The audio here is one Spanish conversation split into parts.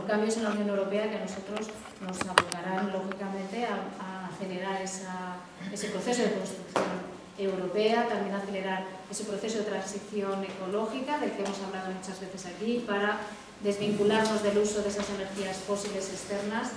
cambios en la Unión Europea que a nosotros nos abocarán lógicamente a acelerar ese proceso de construcción europea, también acelerar ese proceso de transición ecológica del que hemos hablado muchas veces aquí, para desvincularnos del uso de esas energías fósiles externas,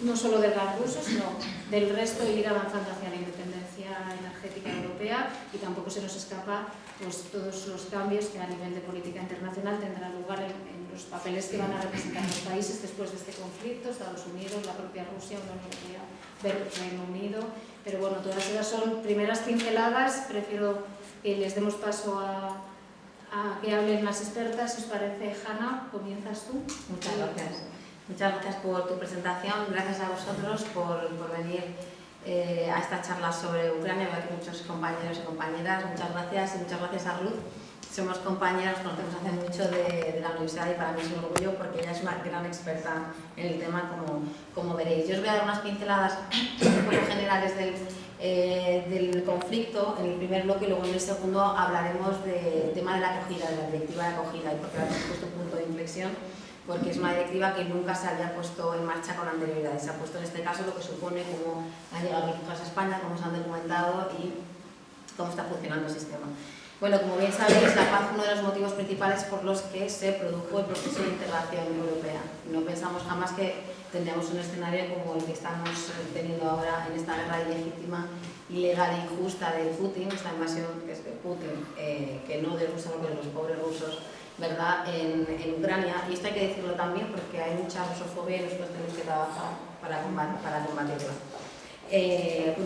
no solo del gas ruso, sino del resto, y ir avanzando hacia la independencia energética europea. Y tampoco se nos escapa pues, todos los cambios que a nivel de política internacional tendrán lugar en los papeles que van a representar los países después de este conflicto: Estados Unidos, la propia Rusia, Unión Europea, Reino Unido. Pero bueno, todas esas son primeras pinceladas. Prefiero que les demos paso a que hablen las expertas. Si os parece, Hanna, comienzas tú. Muchas gracias. Muchas gracias por tu presentación, gracias a vosotros por venir a esta charla sobre Ucrania. Veo aquí muchos compañeros y compañeras, muchas gracias, y muchas gracias a Ruth. Somos compañeras, conocemos hace mucho de la universidad, y para mí es un orgullo porque ella es una gran experta en el tema, como veréis. Yo os voy a dar unas pinceladas un poco generales del conflicto en el primer bloque, y luego en el segundo hablaremos del tema de la acogida, de la directiva de acogida, y porque ahora hemos puesto un punto de inflexión, porque es una directiva que nunca se había puesto en marcha con anterioridad. Se ha puesto en este caso lo que supone cómo han llegado los refugiados a España, cómo se han documentado y cómo está funcionando el sistema. Bueno, como bien sabéis, la paz fue uno de los motivos principales por los que se produjo el proceso de integración europea. No pensamos jamás que tendríamos un escenario como el que estamos teniendo ahora en esta guerra ilegítima, ilegal e injusta de Putin, esta invasión que es de Putin, que no de Rusia, sino de los pobres rusos, ¿verdad?, en Ucrania. Y esto hay que decirlo también porque hay mucha rusofobia y nosotros tenemos que trabajar para combatirla.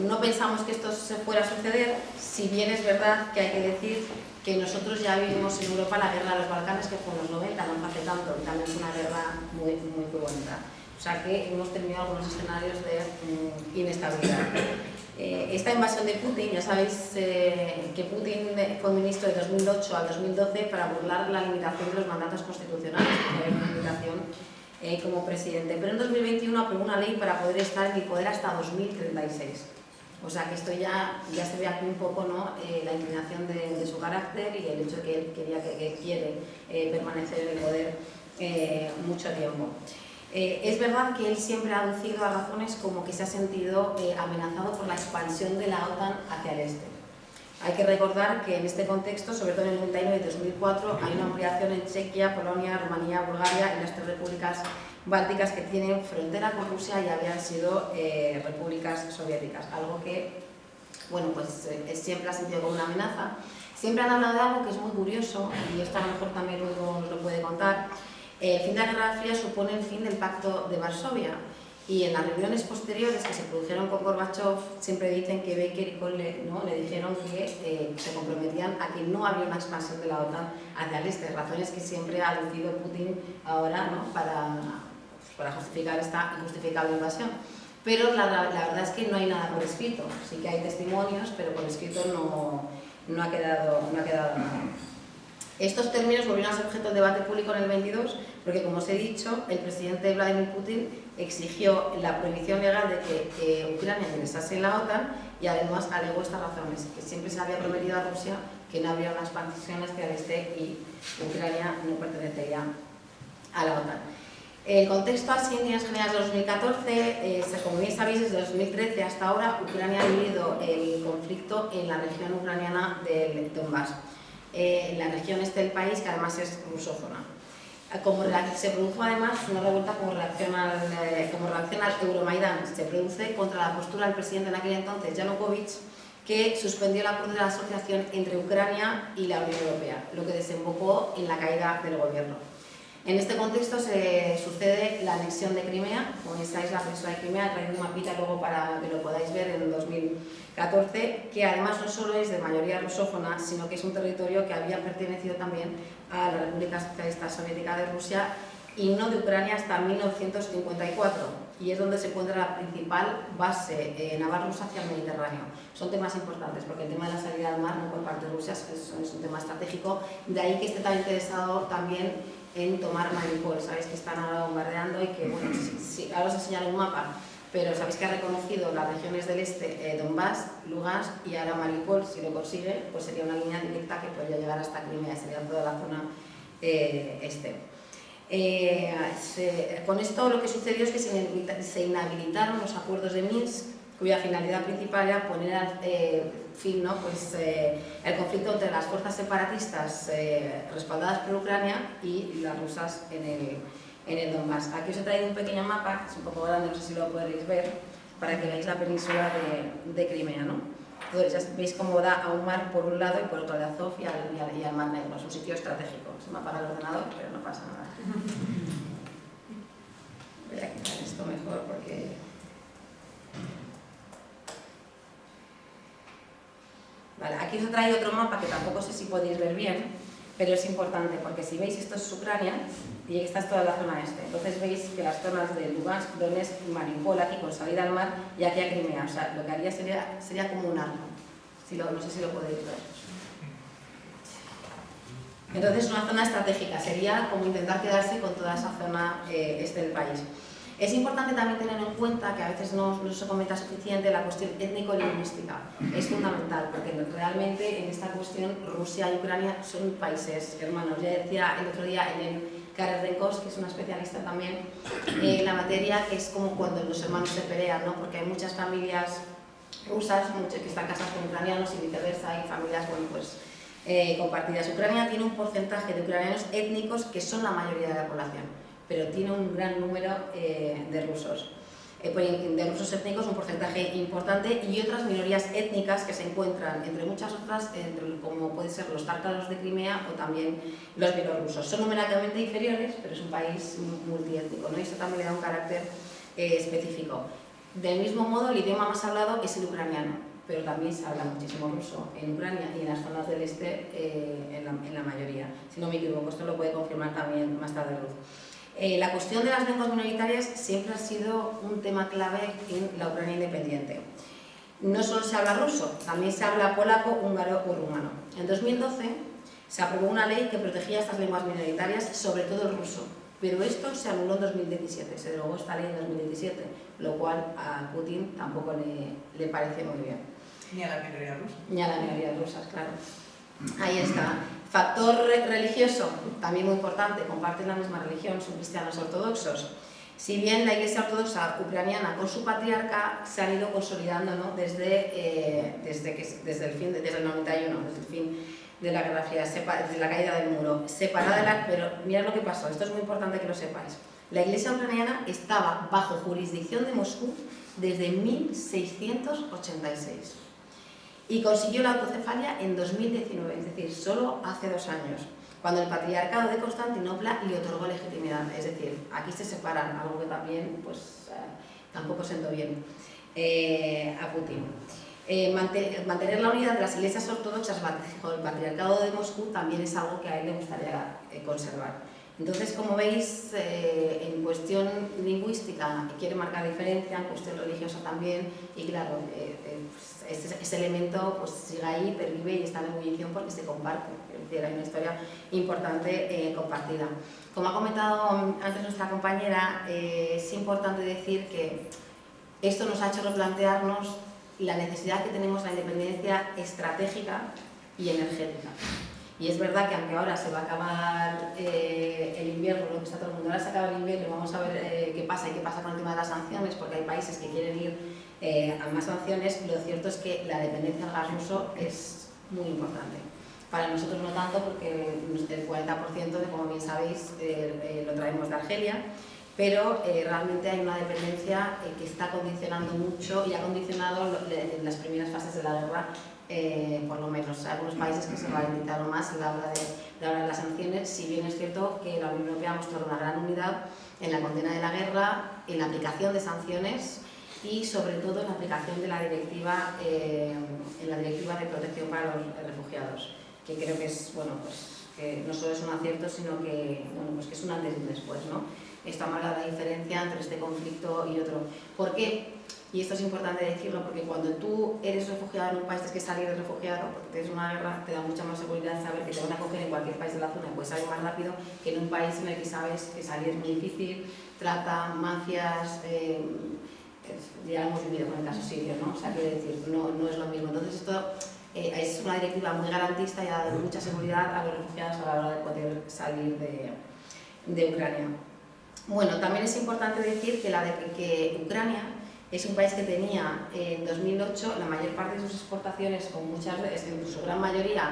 No pensamos que esto se fuera a suceder, si bien es verdad que hay que decir que nosotros ya vivimos en Europa la guerra de los Balcanes, que fue en los 90, no hace tanto, y también fue una guerra muy bonita. O sea que hemos tenido algunos escenarios de inestabilidad. Esta invasión de Putin, ya sabéis que Putin fue ministro de 2008 al 2012 para burlar la limitación de los mandatos constitucionales, porque había una limitación como presidente. Pero en 2021 aprobó una ley para poder estar en el poder hasta 2036. O sea que esto ya se ve aquí un poco, ¿no?, la inclinación de su carácter y el hecho de que él quiere permanecer en el poder mucho tiempo. Es verdad que él siempre ha aducido a razones como que se ha sentido amenazado por la expansión de la OTAN hacia el este. Hay que recordar que en este contexto, sobre todo en el 99 y 2004, hay una ampliación en Chequia, Polonia, Rumanía, Bulgaria y las 3 repúblicas bálticas que tienen frontera con Rusia y habían sido repúblicas soviéticas, algo que, bueno, pues siempre ha sentido como una amenaza. Siempre han hablado de algo que es muy curioso, y esto a lo mejor también luego nos lo puede contar. El fin de la Guerra Fría supone el fin del Pacto de Varsovia, y en las reuniones posteriores que se produjeron con Gorbachev siempre dicen que Baker y Kohl le dijeron que se comprometían a que no había una expansión de la OTAN hacia el este, razones que siempre ha aducido Putin ahora, ¿no?, para justificar esta injustificable invasión. Pero la verdad es que no hay nada por escrito, sí que hay testimonios, pero por escrito no ha quedado nada. Estos términos volvieron a ser objeto de debate público en el 22, porque, como os he dicho, el presidente Vladimir Putin exigió la prohibición legal de que Ucrania ingresase en la OTAN, y además alegó estas razones: que siempre se había prometido a Rusia que no habría una expansión hacia el este y Ucrania no pertenecería a la OTAN. El contexto así en líneas generales de 2014, como bien sabéis, desde 2013 hasta ahora, Ucrania ha vivido el conflicto en la región ucraniana del Donbass. En la región este del país, que además es rusófona. Se produjo además una revuelta como reacción al Euromaidán. Se produce contra la postura del presidente en aquel entonces, Yanukovych, que suspendió el acuerdo de la asociación entre Ucrania y la Unión Europea, lo que desembocó en la caída del gobierno. En este contexto se sucede la anexión de Crimea. Como sabéis, la península de Crimea, he traído un mapita luego para que lo podáis ver, en 2014, que además no solo es de mayoría rusófona, sino que es un territorio que había pertenecido también a la República Socialista Soviética de Rusia y no de Ucrania hasta 1954, y es donde se encuentra la principal base naval rusa hacia el Mediterráneo. Son temas importantes porque el tema de la salida al mar, ¿no?, por parte de Rusia es un tema estratégico, de ahí que esté tan interesado también en tomar Mariupol. Sabéis que están ahora bombardeando y que, bueno, ahora os enseñaré un mapa, pero sabéis que ha reconocido las regiones del este, Donbass, Lugansk y ahora Mariupol. Si lo consigue, pues sería una línea directa que podría llegar hasta Crimea, sería toda la zona este. Con esto lo que sucedió es que se inhabilitaron los acuerdos de Minsk, cuya finalidad principal era poner fin, ¿no? Pues, el conflicto entre las fuerzas separatistas respaldadas por Ucrania y las rusas en el Donbass. Aquí os he traído un pequeño mapa, es un poco grande, no sé si lo podréis ver, para que veáis la península de Crimea, ¿no? Entonces ya veis cómo da a un mar por un lado y por otro de Azov y al Mar Negro. Es un sitio estratégico. Se me apaga el ordenador, pero no pasa nada. Voy a quitar esto mejor porque... Vale, aquí os he traído otro mapa que tampoco sé si podéis ver bien, pero es importante porque si veis esto es Ucrania y esta es toda la zona este. Entonces veis que las zonas de Lugansk, Donetsk y Mariupol aquí con salida al mar y aquí a Crimea. O sea, lo que haría sería como un arco. No sé si lo podéis ver. Entonces una zona estratégica sería como intentar quedarse con toda esa zona este del país. Es importante también tener en cuenta que a veces no se comenta suficiente la cuestión étnico-lingüística. Es fundamental porque realmente en esta cuestión Rusia y Ucrania son países hermanos. Ya decía el otro día Elena Karerenkos, que es una especialista también en la materia, que es como cuando los hermanos se pelean, ¿no? Porque hay muchas familias rusas que están casadas con ucranianos y viceversa, hay familias, bueno, pues compartidas. Ucrania tiene un porcentaje de ucranianos étnicos que son la mayoría de la población, pero tiene un gran número de rusos. De rusos étnicos, un porcentaje importante, y otras minorías étnicas que se encuentran, entre muchas otras, como pueden ser los tártaros de Crimea o también los bielorrusos. Son numericamente inferiores, pero es un país multiétnico, ¿no? Y eso también le da un carácter específico. Del mismo modo, el idioma más hablado es el ucraniano, pero también se habla muchísimo ruso en Ucrania y en las zonas del este en la mayoría. Si no me equivoco, esto lo puede confirmar también más tarde Ruth. La cuestión de las lenguas minoritarias siempre ha sido un tema clave en la Ucrania independiente. No solo se habla ruso, también se habla polaco, húngaro o rumano. En 2012 se aprobó una ley que protegía estas lenguas minoritarias, sobre todo el ruso, pero esto se anuló en 2017, se derogó esta ley en 2017, lo cual a Putin tampoco le parece muy bien. Ni a la minoría rusa. Ni a la minoría rusa, claro. Ahí está. Factor religioso, también muy importante, comparten la misma religión, son cristianos ortodoxos. Si bien la Iglesia Ortodoxa ucraniana con su patriarca se han ido consolidando, ¿no? desde el 91, desde el fin de la Guerra Fría, desde la caída del muro, separada pero mirad lo que pasó, esto es muy importante que lo sepáis. La Iglesia ucraniana estaba bajo jurisdicción de Moscú desde 1686 y consiguió la autocefalia en 2019, es decir, solo hace 2 años, cuando el patriarcado de Constantinopla le otorgó legitimidad. Es decir, aquí se separan, algo que también pues, tampoco sentó bien a Putin. Mantener la unidad de las iglesias ortodoxas bajo el patriarcado de Moscú también es algo que a él le gustaría conservar. Entonces, como veis, en cuestión lingüística quiere marcar diferencia, en cuestión religiosa también, y claro, ese elemento pues, sigue ahí, pervive y está en ebullición porque se comparte. Es decir, hay una historia importante compartida. Como ha comentado antes nuestra compañera, es importante decir que esto nos ha hecho replantearnos la necesidad que tenemos de la independencia estratégica y energética. Y es verdad que aunque ahora se va a acabar el invierno, lo que está todo el mundo, ahora se acaba el invierno y vamos a ver qué pasa y qué pasa con el tema de las sanciones, porque hay países que quieren ir a más sanciones, lo cierto es que la dependencia del gas ruso es muy importante. Para nosotros no tanto, porque el 40%, como bien sabéis, lo traemos de Argelia, pero realmente hay una dependencia que está condicionando mucho y ha condicionado en las primeras fases de la guerra, por lo menos algunos países que se ralentizaron más a la hora de las sanciones, si bien es cierto que la Unión Europea ha mostrado una gran unidad en la condena de la guerra, en la aplicación de sanciones y sobre todo en la aplicación de la directiva, de protección para los refugiados, que creo que es, bueno, pues, que no solo es un acierto, sino que, bueno, pues que es un antes y un después, ¿no? Esto marca la diferencia entre este conflicto y otro. ¿Por qué? Y esto es importante decirlo, porque cuando tú eres refugiado en un país, tienes que salir de refugiado, porque tienes una guerra, te da mucha más seguridad saber que te van a coger en cualquier país de la zona y puedes salir más rápido que en un país en el que sabes que salir es muy difícil, trata, mafias, ya hemos vivido con el caso sirio, ¿no? O sea, quiero decir, no es lo mismo. Entonces esto es una directiva muy garantista y da mucha seguridad a los refugiados a la hora de poder salir de Ucrania. Bueno, también es importante decir que Ucrania es un país que tenía en 2008 la mayor parte de sus exportaciones, con muchas veces, en su gran mayoría,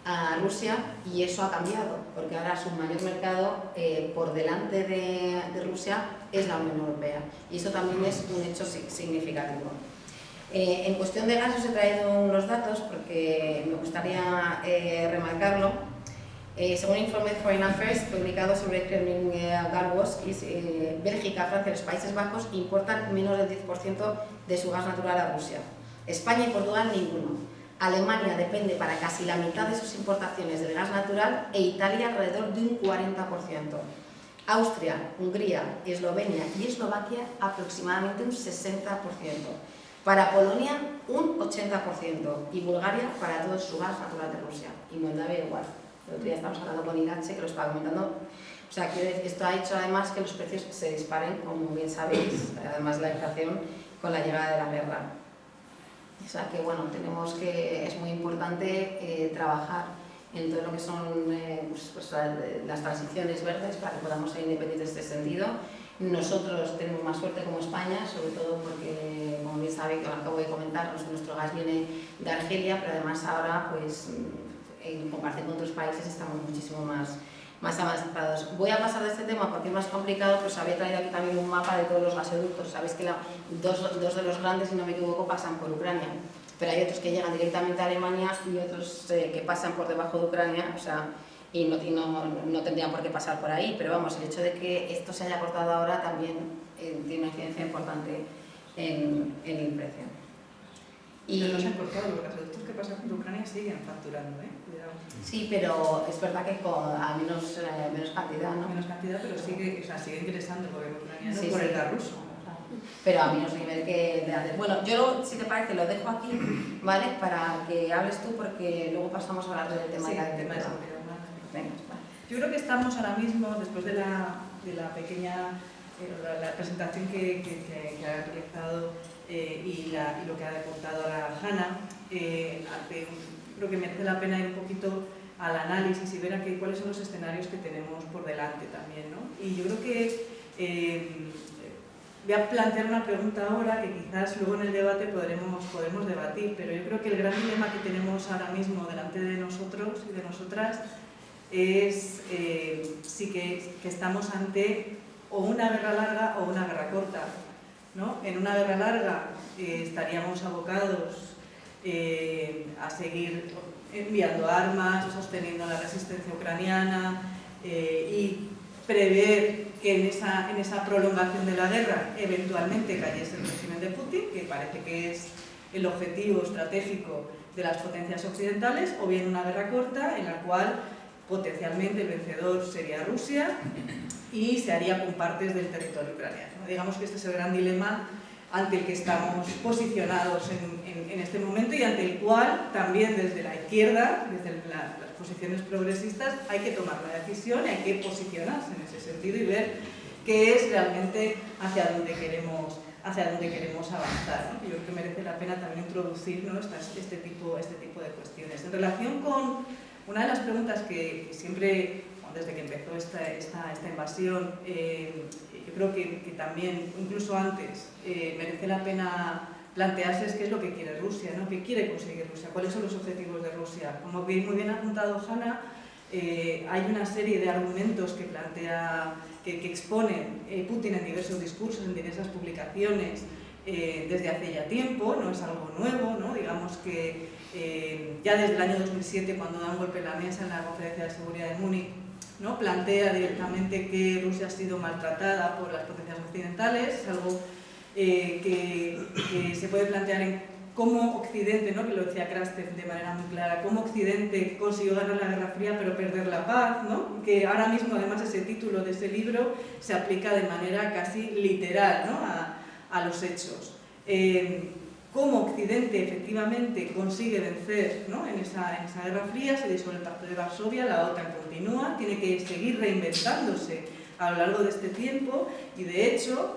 a Rusia, y eso ha cambiado, porque ahora su mayor mercado por delante de Rusia es la Unión Europea, y eso también es un hecho significativo. En cuestión de gas os he traído unos datos porque me gustaría remarcarlo. Según el informe de Foreign Affairs publicado sobre Kremlin Gas, Bélgica, Francia y los Países Bajos importan menos del 10% de su gas natural a Rusia. España y Portugal ninguno. Alemania depende para casi la mitad de sus importaciones del gas natural e Italia alrededor de un 40%. Austria, Hungría, Eslovenia y Eslovaquia aproximadamente un 60%. Para Polonia un 80% y Bulgaria para todo su gas natural de Rusia. Y Moldavia igual. El otro día estamos hablando con Irache, que lo estaba comentando. O sea, que esto ha hecho además que los precios se disparen, como bien sabéis, además de la inflación, con la llegada de la guerra. O sea que, bueno, es muy importante trabajar en todo lo que son las transiciones verdes para que podamos ser independientes en este sentido. Nosotros tenemos más suerte como España, sobre todo porque, como bien sabéis, lo acabo de comentar, nuestro gas viene de Argelia, pero además ahora, pues, en comparación con otros países, estamos muchísimo más avanzados. Voy a pasar de este tema porque es más complicado, pero os había traído aquí también un mapa de todos los gasoductos. Sabéis que dos de los grandes, si no me equivoco, pasan por Ucrania, pero hay otros que llegan directamente a Alemania y otros que pasan por debajo de Ucrania, o sea, y no tendrían por qué pasar por ahí, pero vamos, el hecho de que esto se haya cortado ahora también tiene una incidencia importante en el precio. Pero no se han cortado, los gasoductos que pasan por Ucrania siguen facturando, ¿eh? Cuidado. Sí, pero es verdad que a menos cantidad, ¿no? Menos cantidad, pero sigue ingresando el gobierno ucraniano Sí, por sí. el gas ruso. Pero a menos nivel que de antes. Bueno, yo, si te parece, lo dejo aquí, ¿vale? Para que hables tú, porque luego pasamos a hablar del tema de la seguridad. Venga, vale. Yo creo que estamos ahora mismo, después de la pequeña la presentación que ha realizado y lo que ha contado ahora Hanna, creo que merece la pena ir un poquito al análisis y ver cuáles son los escenarios que tenemos por delante también, ¿no? Y yo creo que voy a plantear una pregunta ahora que quizás luego en el debate podremos debatir, pero yo creo que el gran dilema que tenemos ahora mismo delante de nosotros y de nosotras es si que estamos ante o una guerra larga o una guerra corta, ¿no? En una guerra larga estaríamos abocados a seguir enviando armas, sosteniendo la resistencia ucraniana y prever que en esa prolongación de la guerra eventualmente cayese el régimen de Putin, que parece que es el objetivo estratégico de las potencias occidentales, o bien una guerra corta en la cual potencialmente el vencedor sería Rusia y se haría con partes del territorio ucraniano. Digamos que este es el gran dilema ante el que estamos posicionados en este momento y ante el cual también desde la izquierda, desde las posiciones progresistas, hay que tomar una decisión y hay que posicionarse en ese sentido y ver qué es realmente hacia dónde queremos avanzar, ¿no? Yo creo que merece la pena también introducir, ¿no? este tipo de cuestiones. En relación con una de las preguntas que siempre, desde que empezó esta invasión, yo creo que también, incluso antes, merece la pena plantearse es qué es lo que quiere Rusia, ¿no? ¿Qué quiere conseguir Rusia? ¿Cuáles son los objetivos de Rusia? Como muy bien ha apuntado Hanna, hay una serie de argumentos que expone Putin en diversos discursos, en diversas publicaciones, desde hace ya tiempo, no es algo nuevo, ¿no? Digamos que ya desde el año 2007, cuando da un golpe en la mesa en la Conferencia de Seguridad de Múnich, ¿no? Plantea directamente que Rusia ha sido maltratada por las potencias occidentales, es algo que se puede plantear en cómo Occidente, ¿no? Que lo decía Krastev de manera muy clara, cómo Occidente consiguió ganar la Guerra Fría pero perder la paz, ¿no? Que ahora mismo además ese título de ese libro se aplica de manera casi literal, ¿no? a los hechos. Cómo Occidente efectivamente consigue vencer, ¿no? en esa Guerra Fría, se disuelve el Pacto de Varsovia, la OTAN continúa, tiene que seguir reinventándose a lo largo de este tiempo y de hecho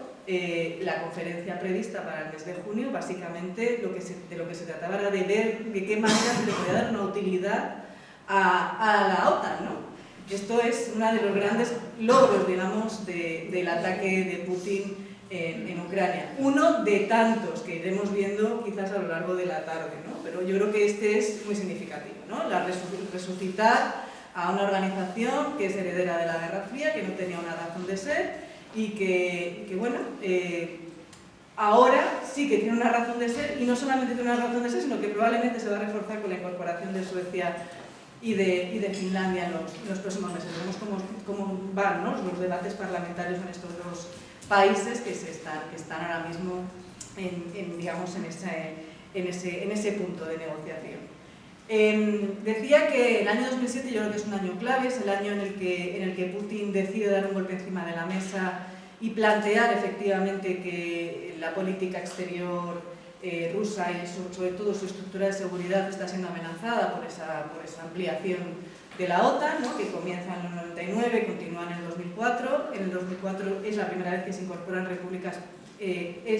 la conferencia prevista para el mes de junio, básicamente de lo que se trataba era de ver de qué manera se le podía dar una utilidad a la OTAN, ¿no? Esto es uno de los grandes logros, digamos, del ataque de Putin en Ucrania. Uno de tantos que iremos viendo quizás a lo largo de la tarde, ¿no? Pero yo creo que este es muy significativo, ¿no? Resucitar a una organización que es heredera de la Guerra Fría, que no tenía una razón de ser y que bueno, ahora sí que tiene una razón de ser, y no solamente tiene una razón de ser, sino que probablemente se va a reforzar con la incorporación de Suecia y de Finlandia en los próximos meses. Vemos cómo van, ¿no?, los debates parlamentarios en estos dos países que están ahora mismo digamos, en ese punto de negociación. Decía que el año 2007 yo creo que es un año clave, es el año en el que Putin decide dar un golpe encima de la mesa y plantear efectivamente que la política exterior rusa y sobre todo su estructura de seguridad está siendo amenazada por esa ampliación de la OTAN, ¿no?, que comienza en el 99 y continúa en el 2004. En el 2004 es la primera vez que se incorporan repúblicas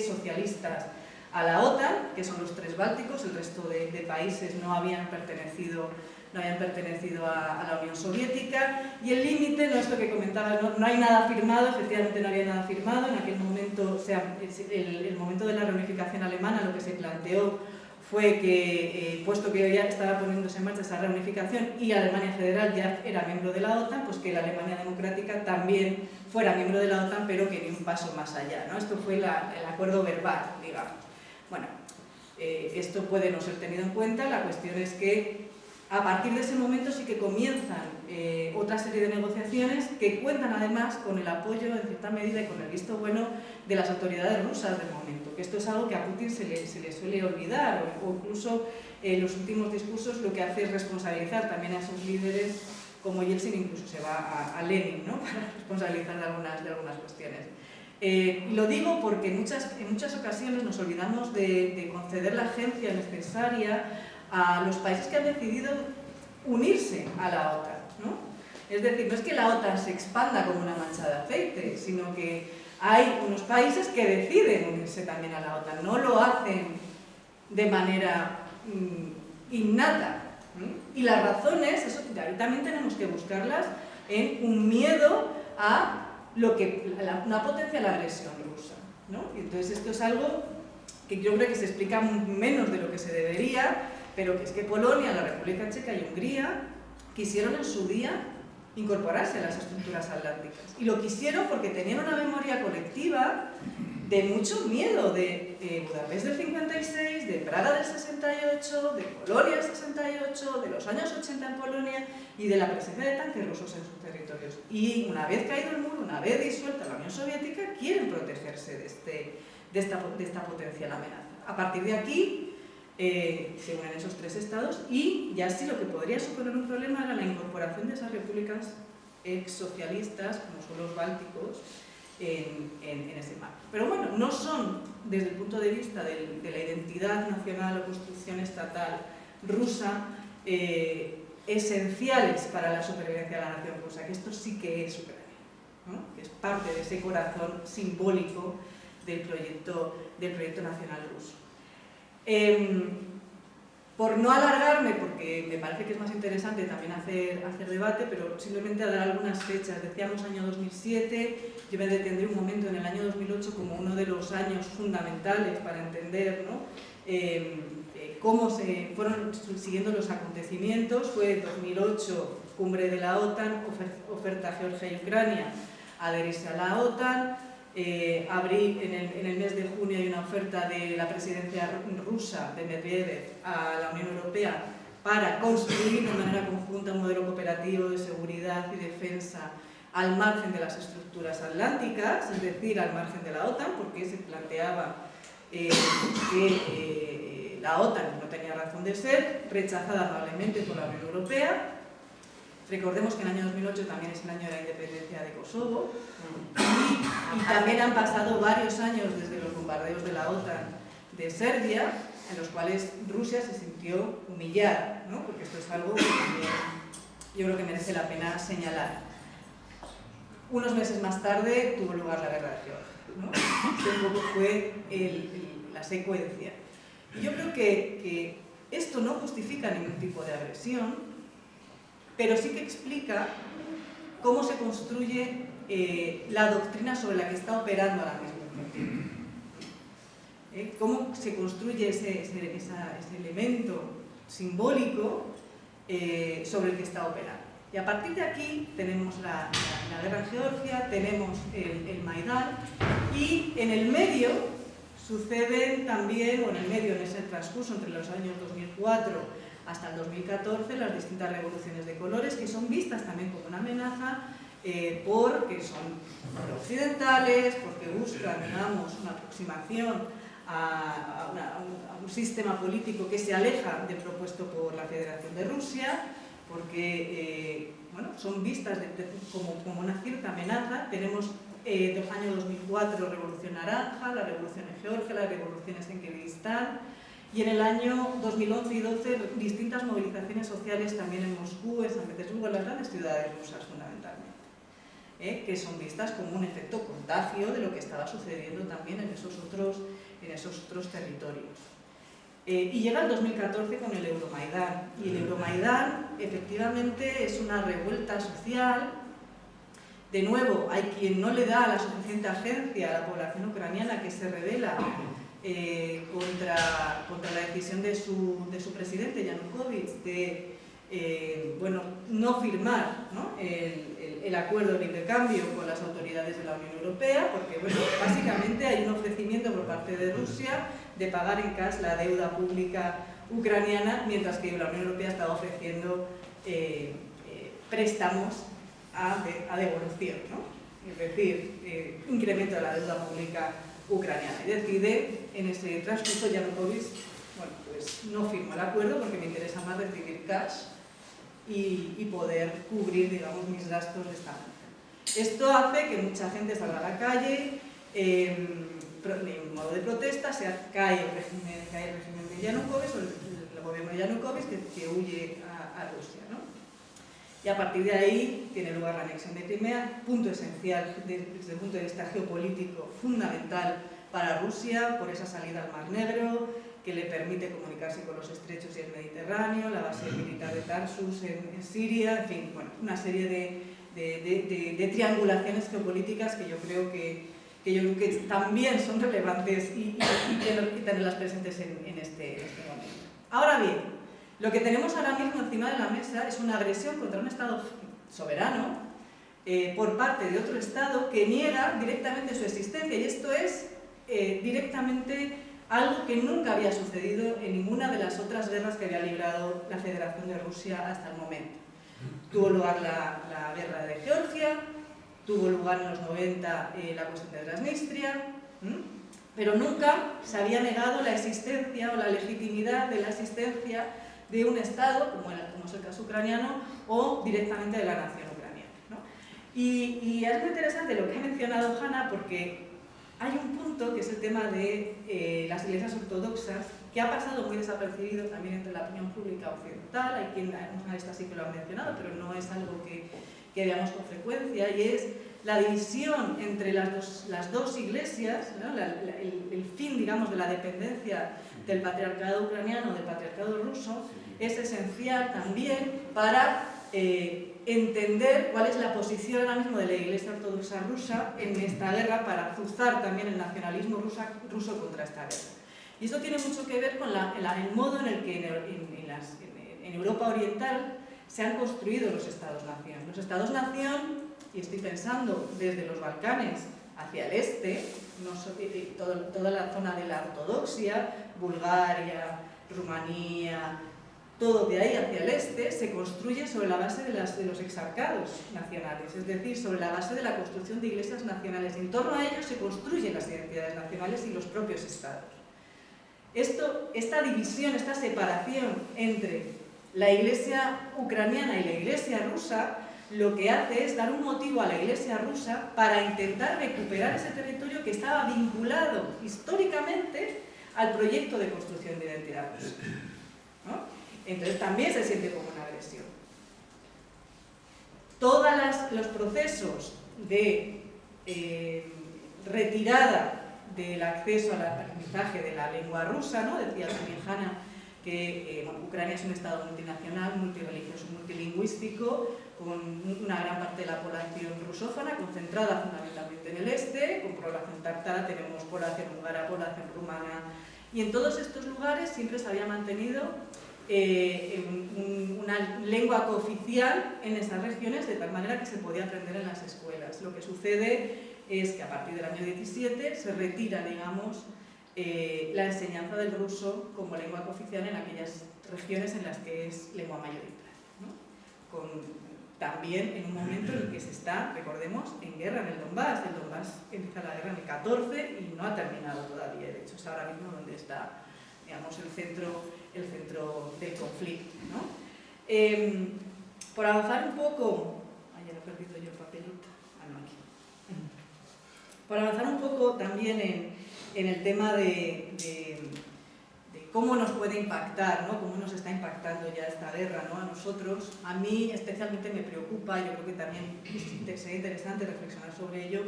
socialistas a la OTAN, que son los 3 bálticos. El resto de países no habían pertenecido a la Unión Soviética. Y el límite, no es lo que comentaba, no hay nada firmado, efectivamente no había nada firmado. En aquel momento, o sea, el momento de la reunificación alemana, lo que se planteó fue que, puesto que ya estaba poniéndose en marcha esa reunificación y Alemania Federal ya era miembro de la OTAN, pues que la Alemania Democrática también fuera miembro de la OTAN, pero que ni un paso más allá, ¿no? Esto fue el acuerdo verbal, digamos. Bueno, esto puede no ser tenido en cuenta. La cuestión es que a partir de ese momento sí que comienzan otra serie de negociaciones que cuentan además con el apoyo, en cierta medida, y con el visto bueno de las autoridades rusas del momento, que esto es algo que a Putin se le suele olvidar, o incluso en los últimos discursos lo que hace es responsabilizar también a sus líderes, como Yeltsin incluso se va a Lenin, ¿no?, para responsabilizar de algunas cuestiones. Lo digo porque en muchas ocasiones nos olvidamos de conceder la agencia necesaria a los países que han decidido unirse a la OTAN, ¿no? Es decir, no es que la OTAN se expanda como una mancha de aceite, sino que hay unos países que deciden unirse también a la OTAN, no lo hacen de manera innata. Y las razones, eso también tenemos que buscarlas en un miedo a una potencial agresión rusa, ¿no? Y entonces esto es algo que yo creo que se explica menos de lo que se debería, pero que es que Polonia, la República Checa y Hungría quisieron en su día incorporarse a las estructuras atlánticas. Y lo quisieron porque tenían una memoria colectiva de mucho miedo de Budapest del 56, de Praga del 68, de Polonia del 68, de los años 80 en Polonia y de la presencia de tanques rusos en sus territorios. Y una vez caído el muro, una vez disuelta la Unión Soviética, quieren protegerse de esta potencial amenaza. A partir de aquí se unen esos 3 estados y ya sí lo que podría suponer un problema era la incorporación de esas repúblicas exsocialistas, como son los bálticos, en ese marco. Pero bueno, no son, desde el punto de vista de la identidad nacional o construcción estatal rusa, esenciales para la supervivencia de la nación rusa, que esto sí que es Ucrania, ¿no?, que es parte de ese corazón simbólico del proyecto nacional ruso. Por no alargarme, porque me parece que es más interesante también hacer debate, pero simplemente a dar algunas fechas. Decíamos año 2007, yo me detendré un momento en el año 2008 como uno de los años fundamentales para entender, ¿no?, cómo se fueron siguiendo los acontecimientos. Fue 2008, cumbre de la OTAN, oferta a Georgia y Ucrania adherirse a la OTAN. En el mes de junio hay una oferta de la presidencia rusa de Medvedev a la Unión Europea para construir de manera conjunta un modelo cooperativo de seguridad y defensa al margen de las estructuras atlánticas, es decir, al margen de la OTAN, porque se planteaba que la OTAN no tenía razón de ser, rechazada probablemente por la Unión Europea. Recordemos que el año 2008 también es el año de la independencia de Kosovo y también han pasado varios años desde los bombardeos de la OTAN de Serbia, en los cuales Rusia se sintió humillada, ¿no?, porque esto es algo que yo creo que merece la pena señalar. Unos meses más tarde tuvo lugar la guerra de Georgia, ¿no? Este un poco fue la secuencia. Y yo creo que esto no justifica ningún tipo de agresión, pero sí que explica cómo se construye la doctrina sobre la que está operando ahora mismo. Cómo se construye ese elemento simbólico sobre el que está operando. Y a partir de aquí tenemos la guerra en Georgia, tenemos el Maidán, y en el medio suceden también, o en el medio, en ese transcurso entre los años 2004 hasta el 2014, las distintas revoluciones de colores, que son vistas también como una amenaza, porque son occidentales, porque buscan, digamos, una aproximación a un sistema político que se aleja del propuesto por la Federación de Rusia, porque bueno, son vistas como una cierta amenaza. Tenemos del año 2004 Revolución Naranja, la revolución en Georgia, las revoluciones en Kirguistán, y en el año 2011 y 2012 distintas movilizaciones sociales también en Moscú, en San Petersburgo, en las grandes ciudades rusas fundamentalmente, que son vistas como un efecto contagio de lo que estaba sucediendo también en esos otros territorios. Y llega el 2014 con el Euromaidán, y el Euromaidán efectivamente es una revuelta social. De nuevo, hay quien no le da la suficiente agencia a la población ucraniana, que se rebela contra la decisión de su presidente, Yanukovych, de no firmar, ¿no?, el acuerdo de libre cambio con las autoridades de la Unión Europea, porque básicamente hay un ofrecimiento por parte de Rusia de pagar en cash la deuda pública ucraniana, mientras que la Unión Europea estaba ofreciendo préstamos a devolución, ¿no? Es decir, incremento de la deuda pública ucraniana. Y decide, en ese transcurso, Yanukovych, pues no firmo el acuerdo porque me interesa más recibir cash y poder cubrir, digamos, mis gastos de esta manera. Esto hace que mucha gente salga a la calle, en modo de protesta, cae el régimen de Yanukovych, o el gobierno de Yanukovych, que huye a Rusia, ¿no? Y a partir de ahí tiene lugar la anexión de Crimea, punto esencial desde el punto de vista geopolítico fundamental para Rusia, por esa salida al Mar Negro, que le permite comunicarse con los estrechos y el Mediterráneo, la base militar de Tarsus en Siria, en fin, bueno, una serie de triangulaciones geopolíticas que yo creo que también son relevantes y tenerlas presentes en este momento. Ahora bien, lo que tenemos ahora mismo encima de la mesa es una agresión contra un Estado soberano por parte de otro Estado que niega directamente su existencia, y esto es directamente algo que nunca había sucedido en ninguna de las otras guerras que había librado la Federación de Rusia hasta el momento. Tuvo lugar la guerra de Georgia, tuvo lugar en los 90 la cuestión de Transnistria, pero nunca se había negado la existencia o la legitimidad de la existencia de un Estado, como es el caso ucraniano, o directamente de la nación ucraniana, ¿no? Y es muy interesante lo que ha mencionado Hanna, porque hay un punto que es el tema de las iglesias ortodoxas, que ha pasado muy desapercibido también entre la opinión pública occidental. Hay quien, algunas de estas sí que lo han mencionado, pero no es algo que veamos con frecuencia, y es la división entre las dos iglesias, ¿no? El fin, digamos, de la dependencia del patriarcado ucraniano, del patriarcado ruso, es esencial también para entender cuál es la posición ahora mismo de la Iglesia Ortodoxa rusa en esta guerra, para azuzar también el nacionalismo ruso contra esta guerra. Y esto tiene mucho que ver con el modo en el que en Europa Oriental se han construido los Estados-nación. Los Estados-nación, y estoy pensando desde los Balcanes hacia el este, toda la zona de la ortodoxia, Bulgaria, Rumanía, todo de ahí hacia el este, se construye sobre la base de los exarcados nacionales, es decir, sobre la base de la construcción de iglesias nacionales. En torno a ellos se construyen las identidades nacionales y los propios estados. Esta división, esta separación entre la iglesia ucraniana y la iglesia rusa, lo que hace es dar un motivo a la iglesia rusa para intentar recuperar ese territorio que estaba vinculado históricamente al proyecto de construcción de identidad rusa, ¿no? Entonces también se siente como una agresión. Todos los procesos de retirada del acceso al aprendizaje de la lengua rusa, ¿no? Decía también Hanna, que Ucrania es un estado multinacional, multirreligioso, multilingüístico, con una gran parte de la población rusófona, concentrada fundamentalmente en el este, con población tártara, tenemos población húngara, población rumana, y en todos estos lugares siempre se había mantenido una lengua cooficial en esas regiones, de tal manera que se podía aprender en las escuelas. Lo que sucede es que a partir del año 17 se retira, digamos, la enseñanza del ruso como lengua cooficial en aquellas regiones en las que es lengua mayoritaria, ¿no? También en un momento en el que se está, recordemos, en guerra en el Donbass. El Donbass empieza la guerra en el 14 y no ha terminado todavía. De hecho, es ahora mismo donde está, digamos, el centro del conflicto, ¿no? Por avanzar un poco... Ayer he perdido yo el papelito. No, aquí. Por avanzar un poco también en el tema de cómo nos puede impactar, ¿no? Cómo nos está impactando ya esta guerra, ¿no? A nosotros, a mí especialmente me preocupa, yo creo que también sería interesante reflexionar sobre ello,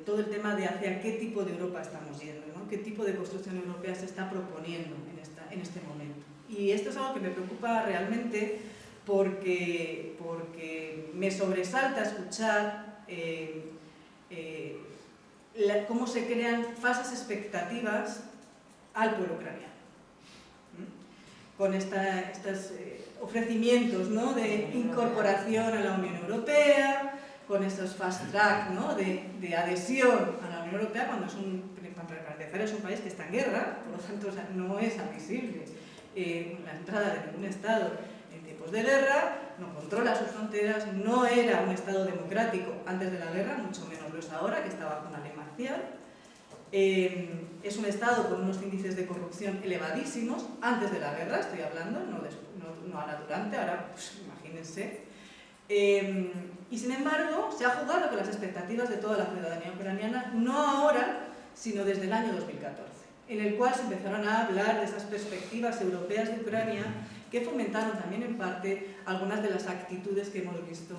todo el tema de hacia qué tipo de Europa estamos yendo, ¿no? Qué tipo de construcción europea se está proponiendo en este momento. Y esto es algo que me preocupa realmente porque me sobresalta escuchar cómo se crean falsas expectativas al pueblo ucraniano, con estos ofrecimientos, ¿no? De incorporación a la Unión Europea, con estos fast track, ¿no? de adhesión a la Unión Europea, cuando es para empezar es un país que está en guerra, por lo tanto no es admisible la entrada de ningún Estado en tiempos de guerra, no controla sus fronteras, no era un Estado democrático antes de la guerra, mucho menos lo es ahora, que está bajo una ley marcial. Es un Estado con unos índices de corrupción elevadísimos, antes de la guerra estoy hablando, no ahora durante, ahora pues, imagínense. Y sin embargo, se ha jugado con las expectativas de toda la ciudadanía ucraniana, no ahora, sino desde el año 2014, en el cual se empezaron a hablar de esas perspectivas europeas de Ucrania que fomentaron también en parte algunas de las actitudes que hemos visto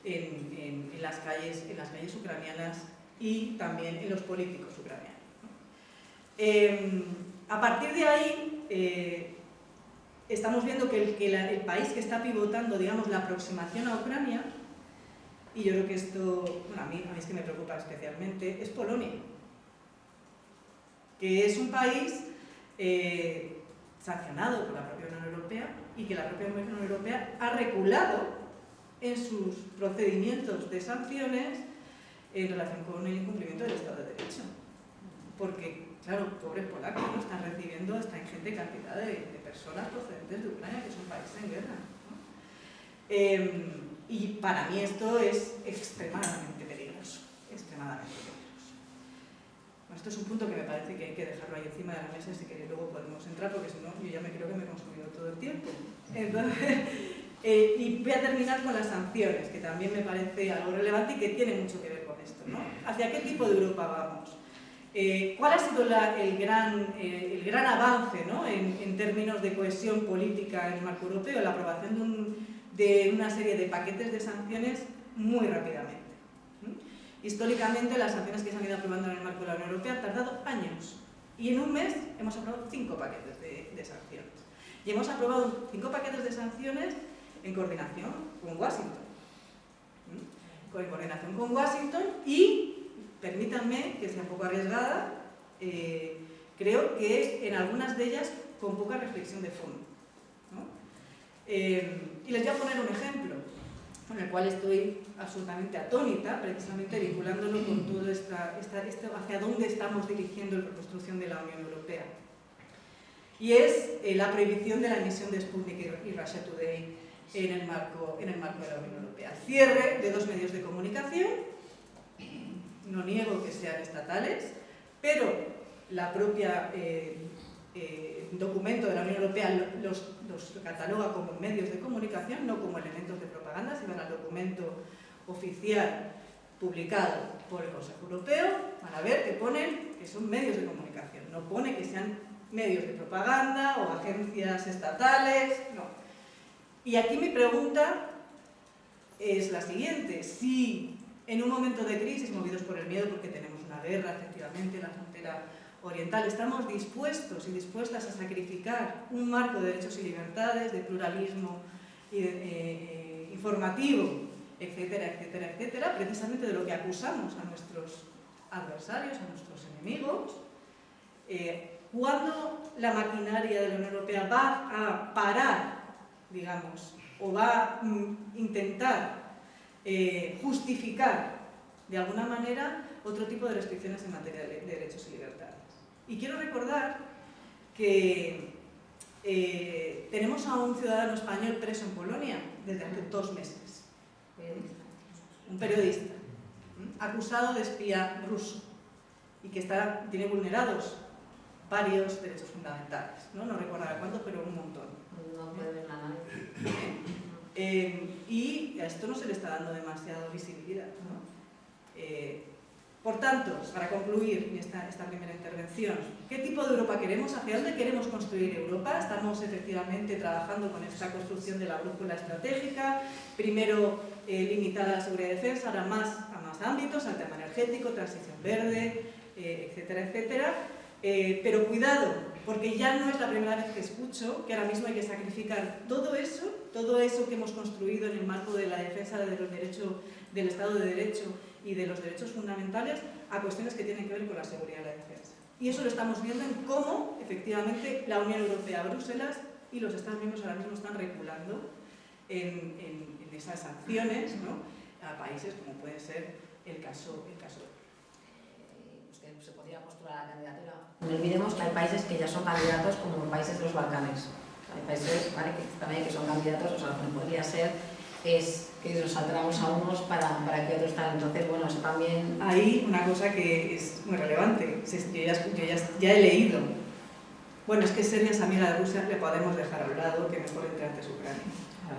en las calles ucranianas y también en los políticos ucranianos. A partir de ahí, estamos viendo que el país que está pivotando, digamos, la aproximación a Ucrania, y yo creo que esto, bueno, a mí es que me preocupa especialmente, es Polonia, que es un país sancionado por la propia Unión Europea y que la propia Unión Europea ha reculado en sus procedimientos de sanciones en relación con el incumplimiento del Estado de Derecho. Porque, claro, pobres polacos no están recibiendo esta ingente cantidad de personas procedentes de Ucrania, que es un país en guerra, ¿no? Y para mí esto es extremadamente peligroso, extremadamente peligroso. Bueno, esto es un punto que me parece que hay que dejarlo ahí encima de la mesa, si que luego podemos entrar, porque si no, yo ya creo que me he consumido todo el tiempo. Entonces, y voy a terminar con las sanciones, que también me parece algo relevante y que tiene mucho que ver con esto, ¿no? ¿Hacia qué tipo de Europa vamos? ¿Cuál ha sido el gran avance, ¿no? en términos de cohesión política en el marco europeo? La aprobación de una serie de paquetes de sanciones muy rápidamente. Históricamente, las sanciones que se han ido aprobando en el marco de la Unión Europea han tardado años. Y en un mes hemos aprobado 5 paquetes de sanciones. Y hemos aprobado 5 paquetes de sanciones en coordinación con Washington. En coordinación con Washington y, permítanme que sea un poco arriesgada, creo que en algunas de ellas con poca reflexión de fondo, ¿no? Y les voy a poner un ejemplo con el cual estoy absolutamente atónita, precisamente vinculándolo con todo esto hacia dónde estamos dirigiendo la construcción de la Unión Europea. Y es la prohibición de la emisión de Sputnik y Russia Today en el marco de la Unión Europea. Cierre de 2 medios de comunicación, no niego que sean estatales, pero la propia documento de la Unión Europea los cataloga como medios de comunicación, no como elementos de propaganda. Si van al documento oficial publicado por el Consejo Europeo, van a ver que ponen que son medios de comunicación, no pone que sean medios de propaganda o agencias estatales, no. Y aquí mi pregunta es la siguiente: si en un momento de crisis, movidos por el miedo, porque tenemos una guerra, efectivamente, la frontera oriental. Estamos dispuestos y dispuestas a sacrificar un marco de derechos y libertades, de pluralismo informativo, etcétera, etcétera, etcétera, precisamente de lo que acusamos a nuestros adversarios, a nuestros enemigos. Cuando la maquinaria de la Unión Europea va a parar, digamos, o va a intentar justificar de alguna manera otro tipo de restricciones en materia de derechos y libertades. Y quiero recordar que tenemos a un ciudadano español preso en Polonia desde hace 2 meses. Un periodista, acusado de espía ruso y que tiene vulnerados varios derechos fundamentales. No recuerdo cuántos, pero un montón. No puede ver nada. Y a esto no se le está dando demasiada visibilidad, ¿no? Por tanto, para concluir esta primera intervención, ¿qué tipo de Europa queremos? ¿Hacia dónde queremos construir Europa? Estamos efectivamente trabajando con esta construcción de la brújula estratégica, primero limitada a la seguridad y defensa, ahora a más ámbitos, al tema energético, transición verde, etcétera, etcétera. Pero cuidado, porque ya no es la primera vez que escucho que ahora mismo hay que sacrificar todo eso que hemos construido en el marco de la defensa de los derechos, del Estado de Derecho y de los derechos fundamentales, a cuestiones que tienen que ver con la seguridad y la defensa. Y eso lo estamos viendo en cómo, efectivamente, la Unión Europea, Bruselas y los Estados miembros ahora mismo están reculando en esas sanciones, ¿no?, a países como puede ser el caso de que se podría postular a la candidatura. No olvidemos que hay países que ya son candidatos, como países de los Balcanes. Hay países, ¿vale?, que también que son candidatos, o sea, lo que podría ser es que nos saltáramos a unos para que otros estén. Entonces, bueno, eso también... Hay una cosa que es muy relevante, yo ya he leído. Bueno, es que Serbia es amiga de Rusia, le podemos dejar a un lado, que mejor entre antes Ucrania.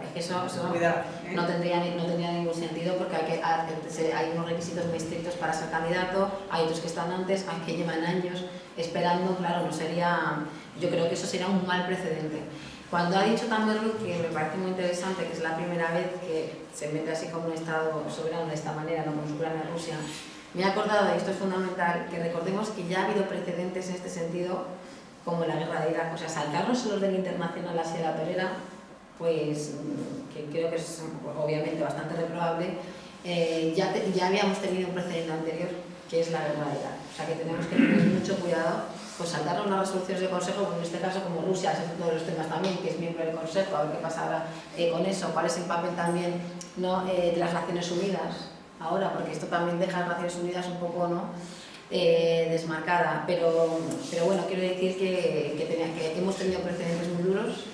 Es que eso cuidado, no tendría ningún sentido, porque hay unos requisitos muy estrictos para ser candidato, hay otros que están antes, hay que llevan años esperando. Claro, no sería, yo creo que eso sería un mal precedente. Cuando ha dicho también Ruth, que me parece muy interesante, que es la primera vez que se mete así como un Estado soberano de esta manera, no como Ucrania y Rusia, me he acordado de esto, es fundamental, que recordemos que ya ha habido precedentes en este sentido, como la guerra de Irak. O sea, saltarnos el orden internacional hacia la torera, pues que creo que es obviamente bastante reprobable. Ya habíamos tenido un precedente anterior, que es la guerra de Irak. O sea, que tenemos que tener mucho cuidado, pues saltarnos las resoluciones del Consejo, pues en este caso como Rusia, es uno de los temas también, que es miembro del Consejo, a ver qué pasa ahora con eso, cuál es el papel también, ¿no?, de las Naciones Unidas ahora, porque esto también deja a las Naciones Unidas un poco, ¿no?, desmarcada. Pero bueno, quiero decir que hemos tenido precedentes muy duros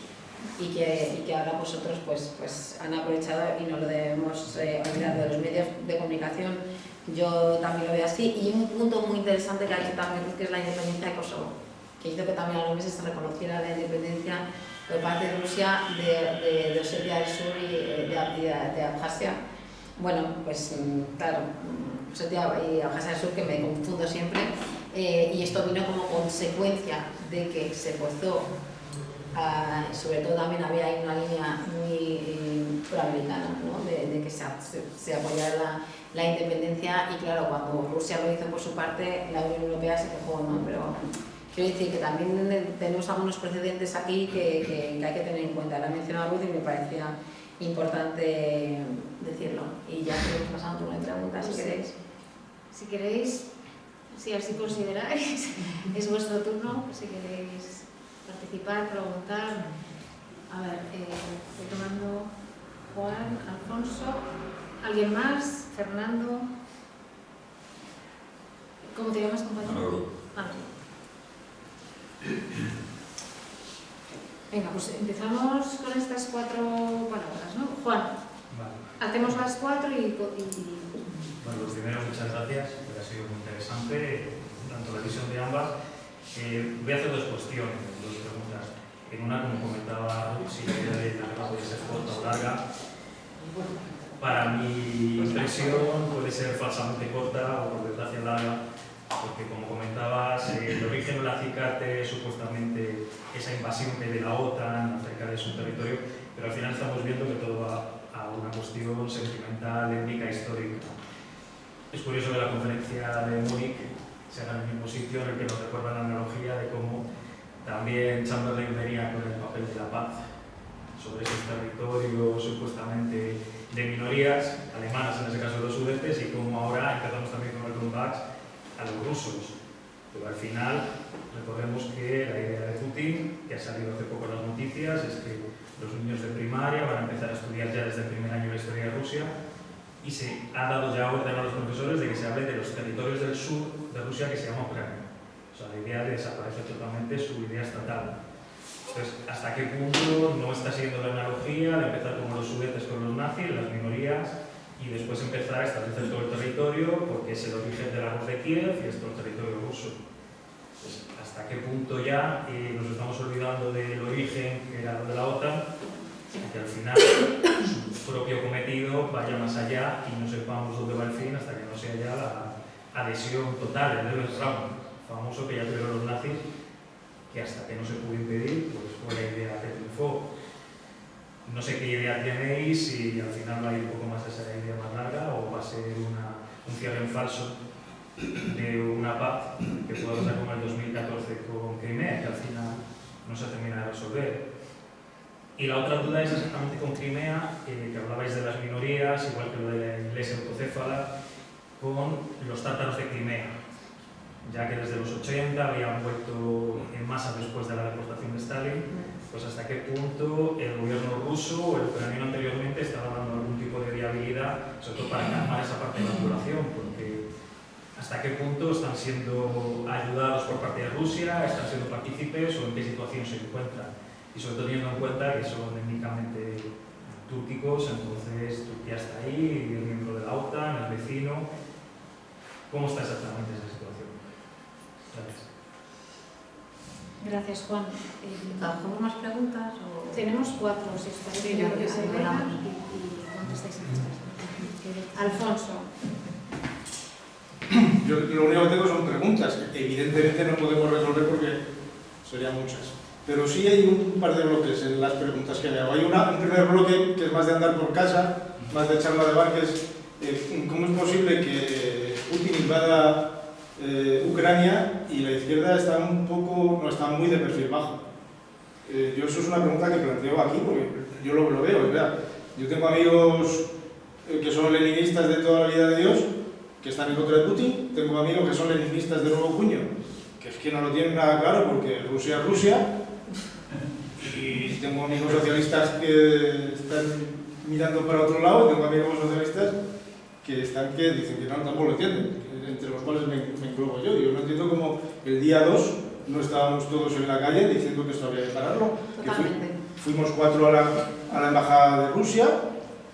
y que ahora vosotros pues han aprovechado y no lo debemos olvidar. De los medios de comunicación, yo también lo veo así. Y un punto muy interesante que ha dicho también, que es la independencia de Kosovo, que hizo que también a los meses se reconociera la independencia por parte de Rusia de Osetia del Sur y de Abjasia. Bueno, pues claro, Osetia y Abjasia del Sur, que me confundo siempre, y esto vino como consecuencia de que se forzó. Sobre todo también había ahí una línea muy proamericana, ¿no?, de que se apoyara la independencia. Y claro, cuando Rusia lo hizo por su parte, la Unión Europea se quejó, ¿no? Pero quiero decir que también tenemos algunos precedentes aquí que hay que tener en cuenta. La ha mencionado Ruth y me parecía importante decirlo. Y ya seguimos pasando por una pregunta, si queréis. Si queréis, si así consideráis, es vuestro turno, si queréis participar, preguntar. A ver, estoy tomando Juan, Alfonso, ¿alguien más? Fernando. ¿Cómo te llamas, compañero? Venga, pues empezamos con estas 4 palabras, ¿no? Juan, vale. Hacemos las 4 y... Bueno, lo primero, muchas gracias, porque ha sido muy interesante, tanto la visión de ambas. Voy a hacer 2 cuestiones, 2 preguntas. En una, como comentaba, si la idea de la guerra puede ser corta o larga. Para mi impresión puede ser falsamente corta o por desgracia larga, porque como comentabas, el origen de la acicate supuestamente esa invasión que de la OTAN acerca de su territorio, pero al final estamos viendo que todo va a una cuestión sentimental, étnica, histórica. Es curioso que la conferencia de Múnich se haga en el mismo sitio, en el que nos recuerda la analogía de cómo también Chamberlain venía con el papel de la paz sobre esos territorios supuestamente de minorías alemanas, en ese caso los sudetes, y como ahora empezamos también con el Donbass a los rusos. Pero al final, recordemos que la idea de Putin, que ha salido hace poco en las noticias, es que los niños de primaria van a empezar a estudiar ya desde el primer año la historia de Rusia, y se ha dado ya orden a los profesores de que se hable de los territorios del sur de Rusia que se llama Ucrania. O sea, la idea de desaparecer totalmente su idea estatal. Entonces, ¿hasta qué punto no está siguiendo la analogía de empezar como los sudetes con los nazis, las minorías, y después empezar a establecer todo el territorio porque es el origen de la voz de Kiev y es todo el territorio ruso? Entonces, ¿hasta qué punto ya nos estamos olvidando del origen que era lo de la OTAN y que al final su propio cometido vaya más allá y no sepamos dónde va el fin hasta que no sea ya la adhesión total, el Lebensraum famoso que ya tuvieron los nazis, que hasta que no se pudo impedir, pues fue la idea que triunfó. No sé qué idea tenéis, si al final va a ir un poco más a esa idea más larga o va a ser un cierre en falso de una paz que pueda pasar como el 2014 con Crimea, que al final no se termina de resolver. Y la otra duda es exactamente con Crimea, que hablabais de las minorías, igual que lo de la iglesia autocéfala, con los tártaros de Crimea, ya que desde los 80 habían vuelto en masa después de la deportación de Stalin, pues hasta qué punto el gobierno ruso o el ucraniano anteriormente estaba dando algún tipo de viabilidad, sobre todo para calmar esa parte de la población, porque hasta qué punto están siendo ayudados por parte de Rusia, están siendo partícipes o en qué situación se encuentran. Y sobre todo teniendo en cuenta que son étnicamente túrquicos, entonces Turquía está ahí, es miembro de la OTAN, es vecino. ¿Cómo está exactamente esa situación? Gracias. Gracias, Juan. ¿Hacemos más preguntas? O... Tenemos 4, si os parece, Sí, yo creo que se hablamos. vengan y contestáis a estas. Alfonso. Yo lo único que tengo son preguntas, que evidentemente no podemos resolver porque serían muchas. Pero sí hay un par de bloques en las preguntas que me hago. Hay un primer bloque que es más de andar por casa, más de charla de bar, que es ¿cómo es posible que Putin invada Ucrania y la izquierda está no está muy de perfil bajo? Yo eso es una pregunta que planteo aquí porque yo lo veo, ¿verdad? Yo tengo amigos que son leninistas de toda la vida de Dios, que están en contra de Putin, tengo amigos que son leninistas de nuevo cuño, que es que no lo tienen nada claro porque Rusia es Rusia, y tengo amigos socialistas que están mirando para otro lado, y tengo amigos socialistas que dicen que no, tampoco lo entienden, entre los cuales me englobo yo. Yo no entiendo cómo el día 2 no estábamos todos en la calle diciendo que esto había que pararlo. Totalmente. Fuimos 4 a la embajada de Rusia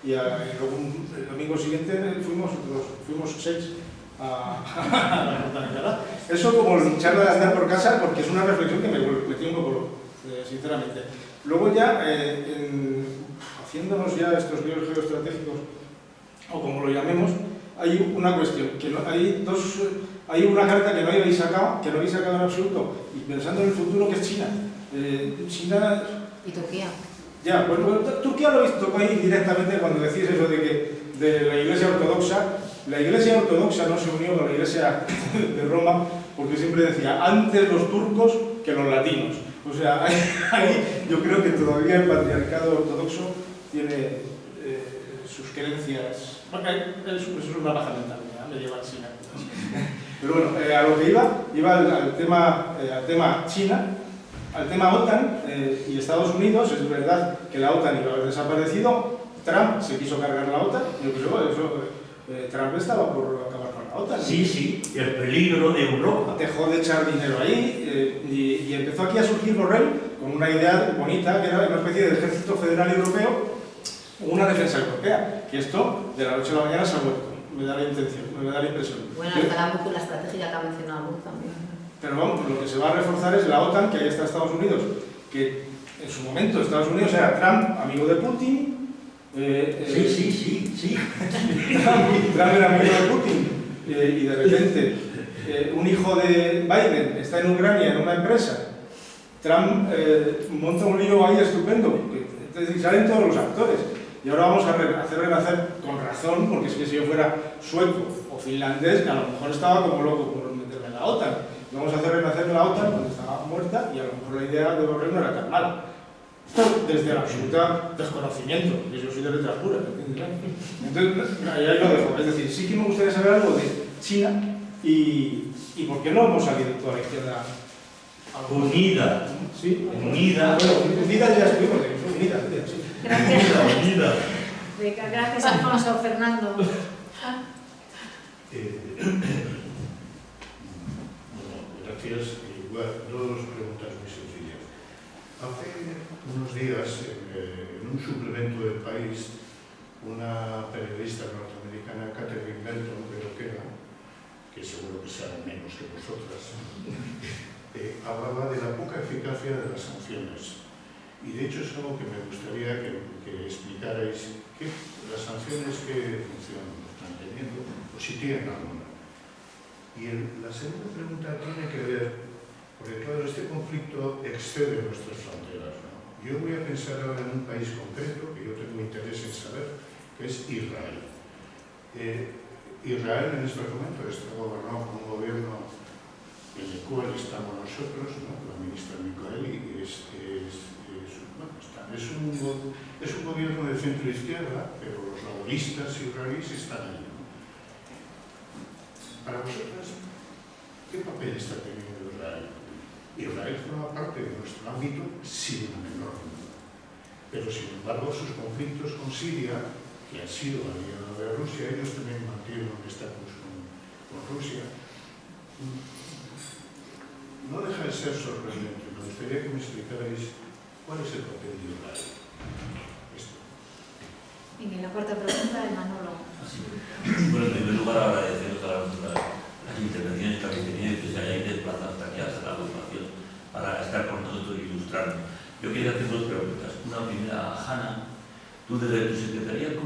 y luego el domingo siguiente fuimos 6 a la montaña. Eso como charla de andar por casa, porque es una reflexión que me tiene un poco loco, sinceramente. Luego ya, haciéndonos ya estos líos geoestratégicos, o como lo llamemos, hay una cuestión, que hay una carta que no habéis sacado en absoluto, y pensando en el futuro, que es China. China... ¿Y Turquía? Ya, pues Turquía lo he visto ahí directamente cuando decís eso de la Iglesia Ortodoxa. La Iglesia Ortodoxa no se unió con la Iglesia de Roma porque siempre decía antes los turcos que los latinos. O sea, ahí yo creo que todavía el patriarcado ortodoxo tiene sus creencias. Bueno, eso es una paja mental, medieval china. Pero bueno, a lo que iba al tema China, al tema OTAN y Estados Unidos. Es verdad que la OTAN iba a haber desaparecido, Trump se quiso cargar la OTAN, yo creo que Trump estaba por acabar con la OTAN. Sí, el peligro de Europa. Dejó de echar dinero ahí y empezó aquí a surgir Borrell con una idea bonita, que era una especie de ejército federal europeo, una defensa europea, que esto de la noche a la mañana se ha vuelto, me da la impresión. Bueno, hasta la brújula estratégica que ha mencionado Luz también. Pero vamos, lo que se va a reforzar es la OTAN, que ahí está Estados Unidos, que en su momento Estados Unidos era Trump, amigo de Putin. Sí. Trump era amigo de Putin y de repente un hijo de Biden está en Ucrania en una empresa. Trump monta un lío ahí estupendo, entonces salen todos los actores. Y ahora vamos a hacer renacer con razón, porque es que si yo fuera sueco o finlandés, que a lo mejor estaba como loco por meterme en la la OTAN. Vamos a hacer renacer la OTAN cuando estaba muerta y a lo mejor la idea de Borrell no era tan mala. Desde el absoluto desconocimiento, que yo soy de letras puras, ¿entiendes? Entonces, ahí lo dejo. Es decir, sí que me gustaría saber algo de China y por qué no hemos salido toda la izquierda Unida. Sí, Unida. Bueno, unida ya estuvimos, unida, sí. Unida. Gracias, Alfonso. Fernando. Bueno, gracias. Igual, dos preguntas muy sencillas. Hace unos días, en un suplemento del País, una periodista norteamericana, Catherine Belton, creo que era, que seguro que sabe menos que vosotras, hablaba de la poca eficacia de las sanciones. Y de hecho es algo que me gustaría que explicarais, que las sanciones que funcionan están teniendo, o si tienen alguna. Y la segunda pregunta tiene que ver, porque claro, este conflicto excede nuestras fronteras, ¿no? Yo voy a pensar ahora en un país concreto, que yo tengo interés en saber, que es Israel. Israel en este momento está gobernado por un gobierno en el cual estamos nosotros, ¿no? La ministra Micoeli es un gobierno de centro-izquierda, pero los laboristas israelíes están allí, ¿no? Para vosotras, ¿qué papel está teniendo Israel? Israel forma parte de nuestro ámbito sin la menor duda. Pero sin embargo, sus conflictos con Siria, que ha sido aliado de Rusia, ellos también mantienen un estatus con Rusia. No deja de ser sorprendente. Me gustaría que me explicarais cuál es el papel de Israel. Y la cuarta pregunta de Manolo. Bueno, en primer lugar, agradeceros a las intervenciones que habéis tenido y que se hayáis desplazado hasta aquí hasta la agrupación para estar con nosotros e ilustrarnos. Yo quería hacer dos preguntas. Una primera a Hanna. Tú desde tu secretaría, ¿qué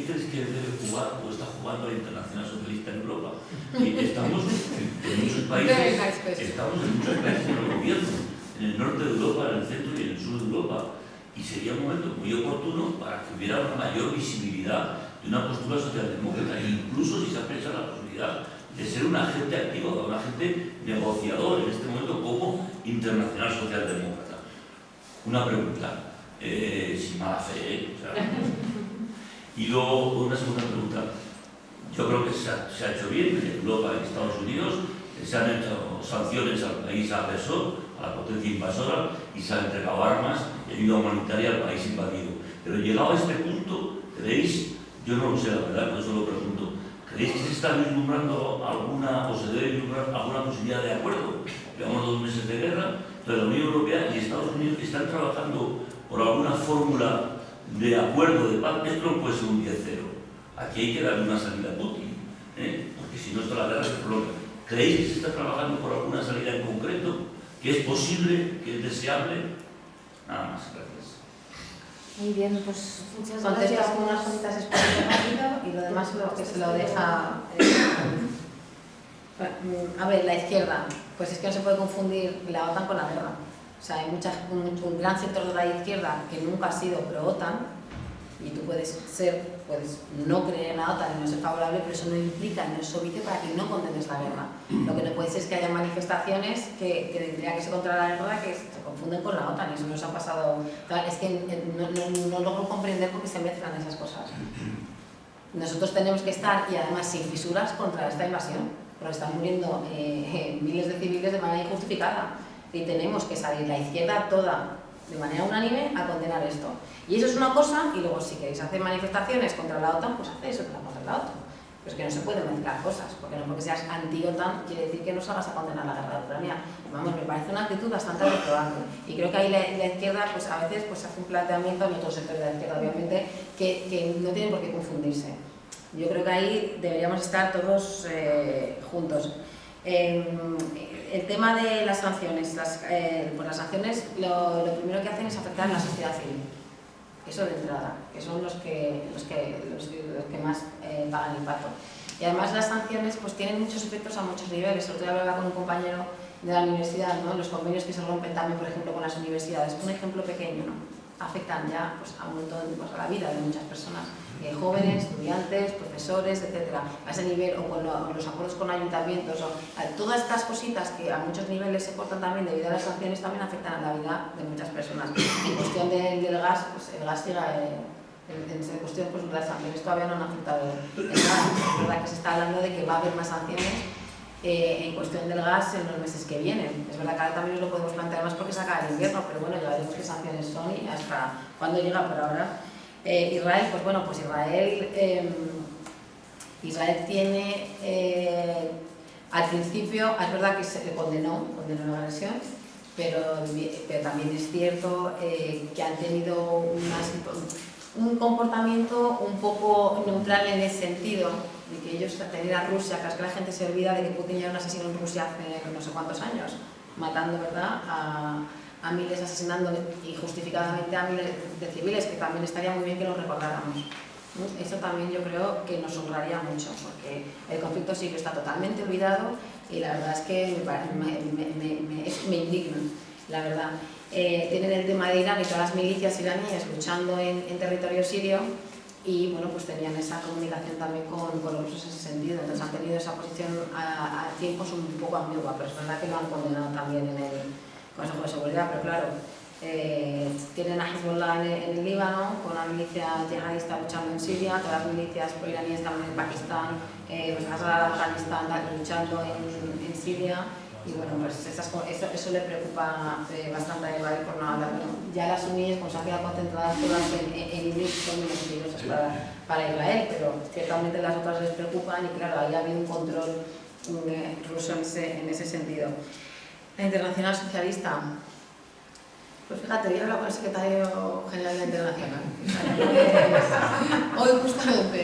crees que debe jugar o está jugando la Internacional Socialista en Europa? Y estamos en muchos países en el gobierno, en el norte de Europa, en el centro y en el sur de Europa. Y sería un momento muy oportuno para que hubiera una mayor visibilidad de una postura socialdemócrata, incluso si se aprecia la posibilidad de ser un agente activo, un agente negociador en este momento como internacional socialdemócrata. Una pregunta. Sin mala fe, o sea. Y luego una segunda pregunta. Yo creo que se ha hecho bien en Europa y en Estados Unidos, se han hecho sanciones al país agresor, a la potencia invasora, y se han entregado armas y ayuda humanitaria al país invadido. Pero llegado a este punto, ¿creéis? Yo no lo sé, la verdad, por eso lo pregunto. ¿Creéis que se está vislumbrando alguna, o se debe vislumbrar alguna posibilidad de acuerdo? Llevamos 2 meses de guerra, entonces la Unión Europea y Estados Unidos están trabajando por alguna fórmula de acuerdo de paz. Esto no puede ser un 10-0. Aquí hay que darle una salida a Putin, porque si no, esto la guerra se prolonga. ¿Creéis que se está trabajando por alguna salida en concreto? ¿Que es posible? ¿Que es deseable? Nada más, gracias. Muy bien, pues Muchas contesto gracias. con unas cositas expuestas rápido y lo demás lo que se lo deja. A ver, la izquierda, pues es que no se puede confundir la OTAN con la guerra. O sea, hay un gran sector de la izquierda que nunca ha sido pro-OTAN y tú puedes no creer en la OTAN y no ser favorable, pero eso no implica, no es obvio para que no condenes la guerra. Lo que no puede ser es que haya manifestaciones que tendría que ser contra la guerra que se confunden con la OTAN y eso nos ha pasado. Es que no logro comprender por qué se mezclan esas cosas. Nosotros tenemos que estar, y además sin fisuras, contra esta invasión, porque están muriendo miles de civiles de manera injustificada. Y tenemos que salir la izquierda toda de manera unánime a condenar esto. Y eso es una cosa, y luego si queréis hacer manifestaciones contra la OTAN, pues hacéis otra contra la OTAN. Pero es que no se pueden mezclar cosas, porque no porque seas anti-OTAN quiere decir que no salgas a condenar la guerra de Ucrania. Vamos, me parece una actitud bastante reprobable. Y creo que ahí la izquierda, pues a veces pues hace un planteamiento, no todo el sector de la izquierda obviamente, que no tienen por qué confundirse. Yo creo que ahí deberíamos estar todos juntos. El tema de las sanciones, pues las sanciones lo primero que hacen es afectar a la sociedad civil, eso de entrada, que son los que más pagan el pato. Y además las sanciones pues tienen muchos efectos a muchos niveles. El otro día hablaba con un compañero de la universidad, ¿no? Los convenios que se rompen también, por ejemplo, con las universidades. Un ejemplo pequeño, ¿no? afectan ya pues, a un montón, pues, a la vida de muchas personas, jóvenes, estudiantes, profesores, etcétera. A ese nivel, o con los acuerdos con ayuntamientos, todas estas cositas que a muchos niveles se cortan también debido a las sanciones, también afectan a la vida de muchas personas. En cuestión del gas, pues el gas sigue, en cuestión pues, de las sanciones todavía no han afectado en nada. Es verdad que se está hablando de que va a haber más sanciones en cuestión del gas en los meses que vienen. Es verdad que ahora también nos lo podemos plantear más porque se acaba el invierno, pero bueno, ya veremos qué sanciones son y hasta cuándo llega por ahora. Israel, pues bueno, pues Israel tiene, al principio, es verdad que se condenó la agresión, pero también es cierto que han tenido un comportamiento un poco neutral en el sentido de que ellos tenían a Rusia, que es que la gente se olvida de que Putin ya era un asesino en Rusia hace no sé cuántos años, matando, ¿verdad?, a miles, asesinando injustificadamente a miles de civiles, que también estaría muy bien que lo recordáramos. Eso también yo creo que nos honraría mucho, porque el conflicto sirio está totalmente olvidado y la verdad es que me indigna, la verdad. Tienen el tema de Irán y todas las milicias iraníes luchando en territorio sirio y bueno, pues tenían esa comunicación también con los rusos en ese sentido, entonces han tenido esa posición a tiempos un poco ambigua, pero es verdad que lo han condenado también en el Consejo de Seguridad, pero claro, tienen a Hezbollah en el Líbano, con una milicia yihadista luchando en Siria, todas las milicias pro-iraníes también en Pakistán, Afganistán luchando en Siria, y bueno, pues eso le preocupa bastante a Israel por no hablar. Bueno, ya las suníes, como se han quedado concentradas todas en Idlib, son menos peligrosas para Israel, pero ciertamente las otras les preocupan y claro, ahí ha habido un control ruso en ese sentido. La Internacional Socialista, pues fíjate, yo hablo con el secretario general de la Internacional. Hoy justamente.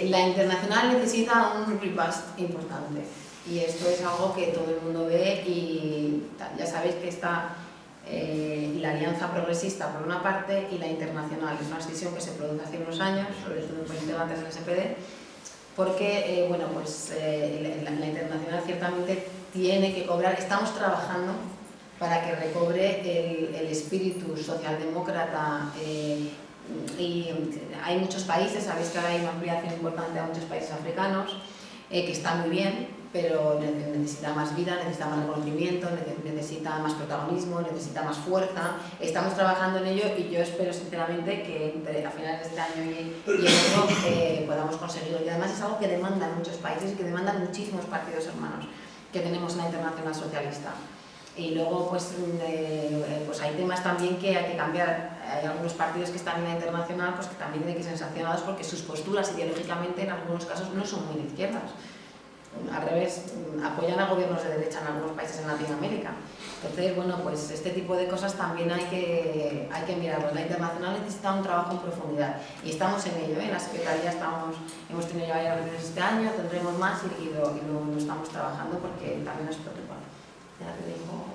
La Internacional necesita un repast importante y esto es algo que todo el mundo ve y ya sabéis que está la Alianza Progresista por una parte y la Internacional. Es una decisión que se produce hace unos años, sobre todo por integrantes del SPD, porque bueno, pues, la Internacional ciertamente tiene que cobrar, estamos trabajando para que recobre el espíritu socialdemócrata y hay muchos países, sabéis que ahora hay una ampliación importante a muchos países africanos, que está muy bien, pero necesita más vida, necesita más reconocimiento, necesita más protagonismo, necesita más fuerza. Estamos trabajando en ello y yo espero sinceramente que a finales de este año y el otro podamos conseguirlo. Y además es algo que demandan muchos países y que demandan muchísimos partidos hermanos que tenemos en la Internacional Socialista. Y luego pues hay temas también que hay que cambiar. Hay algunos partidos que están en la Internacional pues que también tienen que ser sancionados porque sus posturas ideológicamente en algunos casos no son muy de izquierdas. Al revés, apoyan a gobiernos de derecha en algunos países en Latinoamérica. Entonces, bueno, pues este tipo de cosas también hay que mirarlo. La Internacional necesita un trabajo en profundidad y estamos en ello, ¿eh? En la Secretaría hemos tenido ya varias reuniones este año, tendremos más y lo estamos trabajando porque también nos preocupa. Ya te digo.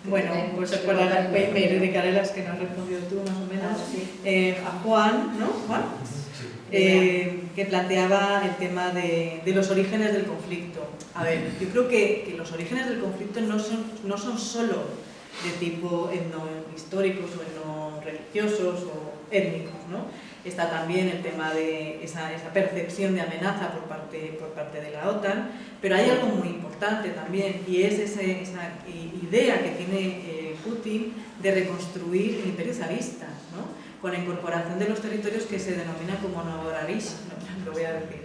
Bueno, pues me dedicaré las que no has respondido tú, más o menos. Sí. A Juan, ¿no? Juan, que planteaba el tema de los orígenes del conflicto. A ver, yo creo que los orígenes del conflicto no son solo de tipo etnohistóricos o etnoreligiosos o étnicos, ¿no? Está también el tema de esa percepción de amenaza por parte de la OTAN, pero hay algo muy importante también y es esa idea que tiene Putin de reconstruir el imperio zarista, ¿no? Con la incorporación de los territorios que se denomina como Novorossiysk, lo voy a decir.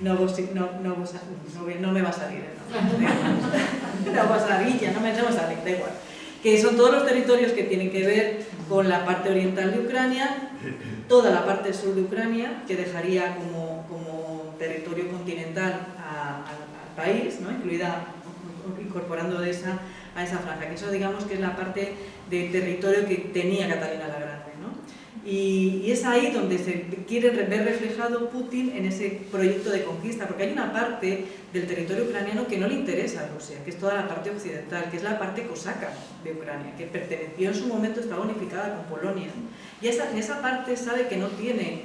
No me va a salir, Novorossiysk, no me va a salir, da igual. Que son todos los territorios que tienen que ver con la parte oriental de Ucrania, toda la parte sur de Ucrania, que dejaría como territorio continental al país, ¿no? Incorporando a esa franja, que eso digamos que es la parte de territorio que tenía Catalina la Grande, ¿no? Y es ahí donde se quiere ver reflejado Putin en ese proyecto de conquista, porque hay una parte del territorio ucraniano que no le interesa a Rusia, que es toda la parte occidental, que es la parte cosaca de Ucrania, que perteneció en su momento, estaba unificada con Polonia. Y en esa parte sabe que no tiene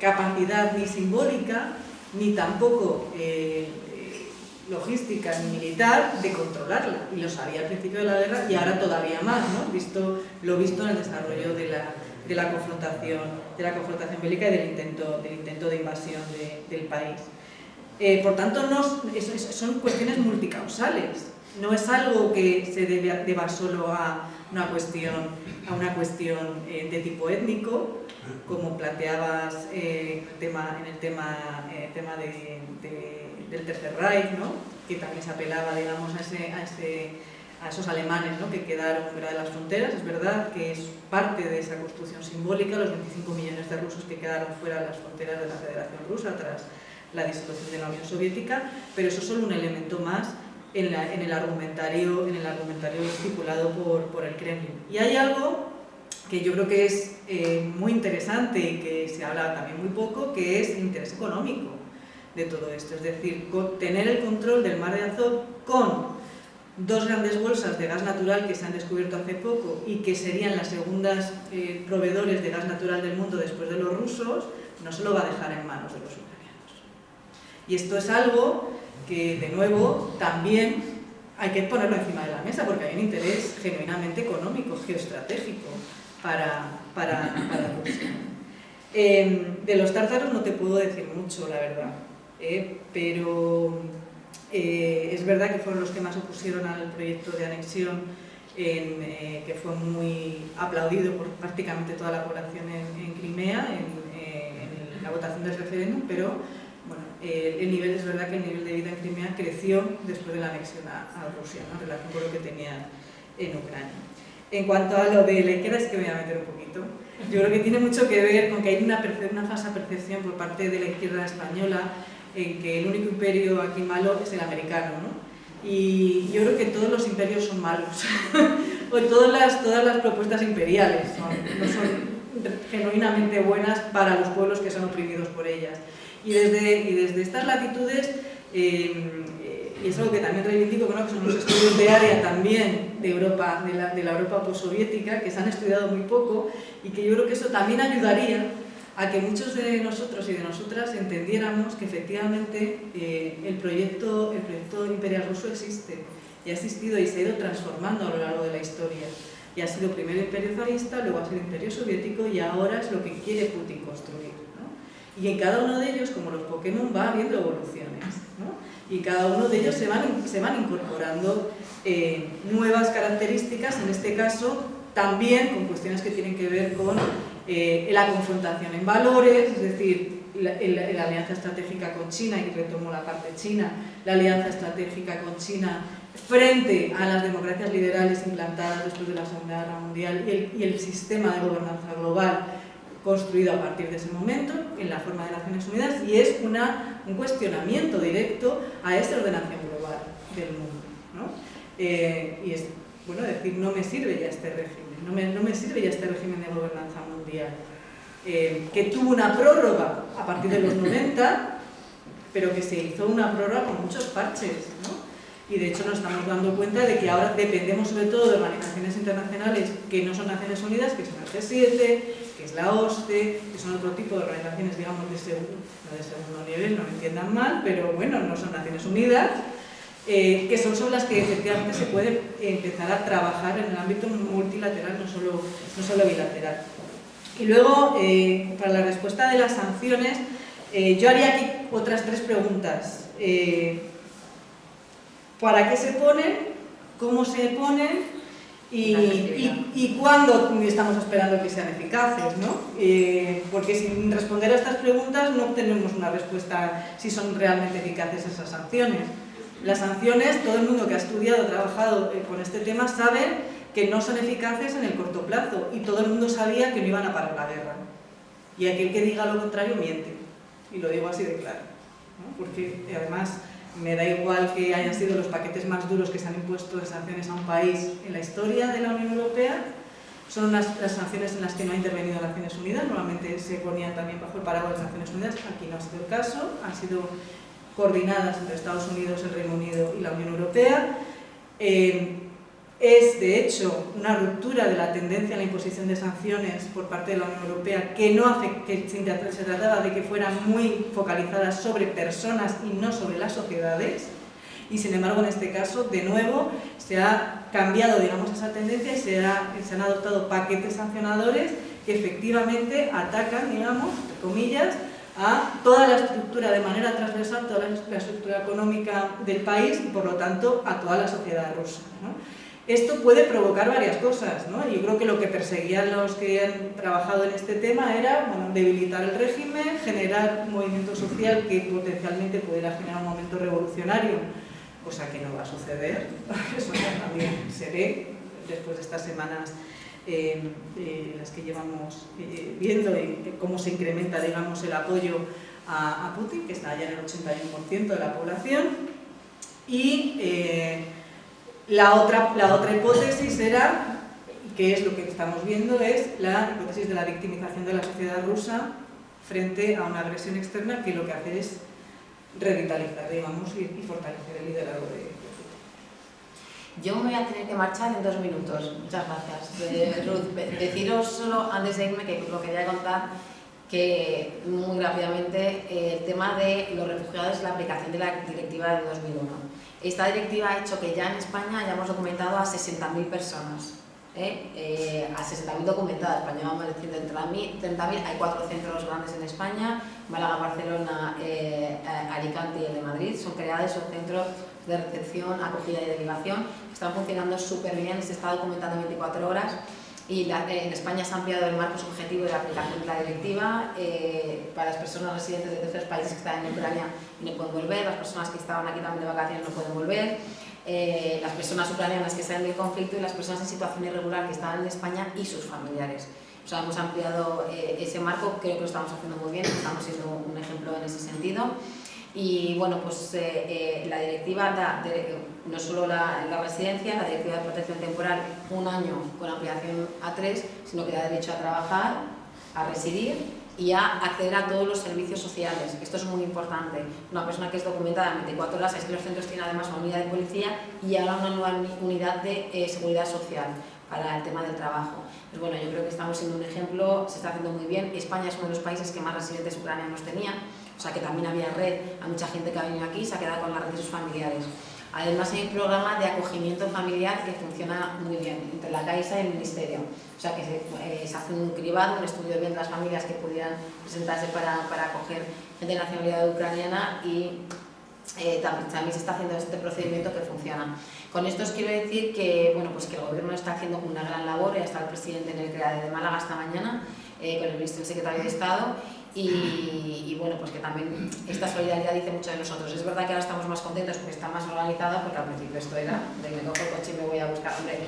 capacidad ni simbólica, ni tampoco logística ni militar de controlarla, y lo sabía al principio de la guerra y ahora todavía más, ¿no? Lo visto en el desarrollo de la confrontación bélica y del intento de invasión del país. Por tanto, son cuestiones multicausales, no es algo que se deba solo a una cuestión de tipo étnico, como planteabas en el tema del Tercer Reich, ¿no? Que también se apelaba, digamos, a esos alemanes, ¿no? Que quedaron fuera de las fronteras. Es verdad que es parte de esa construcción simbólica, los 25 millones de rusos que quedaron fuera de las fronteras de la Federación Rusa tras la disolución de la Unión Soviética, pero eso es solo un elemento más en el argumentario estipulado por el Kremlin. Y hay algo que yo creo que es muy interesante y que se habla también muy poco, que es el interés económico de todo esto. Es decir, tener el control del Mar de Azov con dos grandes bolsas de gas natural que se han descubierto hace poco y que serían las segundas proveedores de gas natural del mundo después de los rusos, no se lo va a dejar en manos de los ucranianos. Y esto es algo que, de nuevo, también hay que ponerlo encima de la mesa, porque hay un interés genuinamente económico, geoestratégico para Rusia. De los tártaros no te puedo decir mucho, la verdad, pero es verdad que fueron los que más se opusieron al proyecto de anexión, que fue muy aplaudido por prácticamente toda la población en Crimea, en la votación del referéndum, pero bueno, es verdad que el nivel de vida en Crimea creció después de la anexión a Rusia, ¿no? En relación con lo que tenía en Ucrania. En cuanto a lo de la izquierda, es que me voy a meter un poquito. Yo creo que tiene mucho que ver con que hay una falsa percepción por parte de la izquierda española en que el único imperio aquí malo es el americano, ¿no? Y yo creo que todos los imperios son malos, o todas las propuestas imperiales no son genuinamente buenas para los pueblos que son oprimidos por ellas. Y desde estas latitudes, y es algo que también reivindico, bueno, que son los estudios de área también de Europa, de la Europa postsoviética, que se han estudiado muy poco, y que yo creo que eso también ayudaría a que muchos de nosotros y de nosotras entendiéramos que efectivamente el proyecto imperial ruso existe, y ha existido y se ha ido transformando a lo largo de la historia. Y ha sido primero imperio zarista, luego ha sido imperio soviético, y ahora es lo que quiere Putin construir, ¿no? Y en cada uno de ellos, como los Pokémon, va habiendo evoluciones, ¿no? Y cada uno de ellos se van incorporando nuevas características, en este caso también con cuestiones que tienen que ver con la confrontación en valores, es decir, la alianza estratégica con China, y retomo la parte china, la alianza estratégica con China frente a las democracias liberales implantadas después de la Segunda Guerra Mundial y el sistema de gobernanza global construido a partir de ese momento en la forma de Naciones Unidas, y es un cuestionamiento directo a esta ordenación global del mundo, ¿no? Y es, bueno, decir, no me sirve ya este régimen, no me sirve ya este régimen de gobernanza mundial, que tuvo una prórroga a partir de los 90, pero que se hizo una prórroga con muchos parches, ¿no? Y de hecho nos estamos dando cuenta de que ahora dependemos sobre todo de organizaciones internacionales que no son Naciones Unidas, que son el G7, que es la OSCE, que son otro tipo de organizaciones, digamos, no de segundo nivel, no me entiendan mal, pero bueno, no son Naciones Unidas, que son sobre las que efectivamente se puede empezar a trabajar en el ámbito multilateral, no solo bilateral. Y luego, para la respuesta de las sanciones, yo haría aquí otras 3 preguntas. ¿Para qué se ponen? ¿Cómo se ponen? Y cuándo estamos esperando que sean eficaces, ¿no? Porque sin responder a estas preguntas no obtenemos una respuesta si son realmente eficaces esas sanciones. Las sanciones, todo el mundo que ha estudiado, trabajado con este tema, sabe que no son eficaces en el corto plazo, y todo el mundo sabía que no iban a parar la guerra. Y aquel que diga lo contrario miente, y lo digo así de claro, ¿no? Porque además me da igual que hayan sido los paquetes más duros que se han impuesto de sanciones a un país en la historia de la Unión Europea. Son las sanciones en las que no ha intervenido Naciones Unidas, normalmente se ponían también bajo el paraguas de Naciones Unidas, aquí no ha sido el caso, han sido coordinadas entre Estados Unidos, el Reino Unido y la Unión Europea. Es, de hecho, una ruptura de la tendencia a la imposición de sanciones por parte de la Unión Europea, que se trataba de que fueran muy focalizadas sobre personas y no sobre las sociedades. y sin embargo en este caso de nuevo se ha cambiado, digamos, esa tendencia y se han adoptado paquetes sancionadores que efectivamente atacan, digamos, entre comillas, a toda la estructura de manera transversal, toda la estructura económica del país y por lo tanto a toda la sociedad rusa, ¿no? Esto puede provocar varias cosas, ¿no? Yo creo que lo que perseguían los que han trabajado en este tema era, bueno, debilitar el régimen, generar un movimiento social que potencialmente pudiera generar un momento revolucionario, cosa que no va a suceder, eso ya también se ve después de estas semanas las que llevamos viendo cómo se incrementa, digamos, el apoyo a Putin, que está ya en el 81% de la población, y la otra hipótesis era, que es lo que estamos viendo, es la hipótesis de la victimización de la sociedad rusa frente a una agresión externa que lo que hace es revitalizar, digamos, y fortalecer el liderazgo de Putin. Yo me voy a tener que marchar en 2 minutos. Muchas gracias. Ruth, deciros solo antes de irme que lo quería contar que muy rápidamente el tema de los refugiados y la aplicación de la directiva de 2001. Esta directiva ha hecho que ya en España hayamos documentado a 60.000 personas. A 60.000 documentadas. España va más de 30.000. Hay 4 centros grandes en España: Málaga, Barcelona, Alicante y el de Madrid. Son creados esos centros de recepción, acogida y derivación, que están funcionando súper bien, se está documentando en 24 horas y en España se ha ampliado el marco subjetivo de la aplicación de la directiva para las personas residentes de terceros países que están en Ucrania y no pueden volver, las personas que estaban aquí también de vacaciones no pueden volver, las personas ucranianas que están en el conflicto y las personas en situación irregular que están en España y sus familiares. O sea, hemos ampliado ese marco, creo que lo estamos haciendo muy bien, estamos siendo un ejemplo en ese sentido. Y bueno, pues la directiva da no solo la residencia, la directiva de protección temporal, 1 año con ampliación a 3, sino que da derecho a trabajar, a residir y a acceder a todos los servicios sociales. Esto es muy importante. Una persona que es documentada en 24 horas, es que los centros tienen además una unidad de policía y ahora una nueva unidad de seguridad social para el tema del trabajo. Pues bueno, yo creo que estamos siendo un ejemplo, se está haciendo muy bien. España es uno de los países que más residentes ucranianos tenía, o sea que también había red, hay mucha gente que ha venido aquí y se ha quedado con la red de sus familiares. Además hay un programa de acogimiento familiar que funciona muy bien entre la Caixa y el Ministerio. O sea que se hace un cribado, un estudio bien de las familias que pudieran presentarse para acoger gente de nacionalidad ucraniana y también se está haciendo este procedimiento que funciona. Con esto os quiero decir que, bueno, pues que el Gobierno está haciendo una gran labor, ya está el presidente en el CREADE de Málaga esta mañana, con el ministro y el secretario de Estado, y bueno, pues que también esta solidaridad dice mucho de nosotros. Es verdad que ahora estamos más contentos porque está más organizado, porque al principio esto era de me cojo el coche y me voy a buscar, hombre,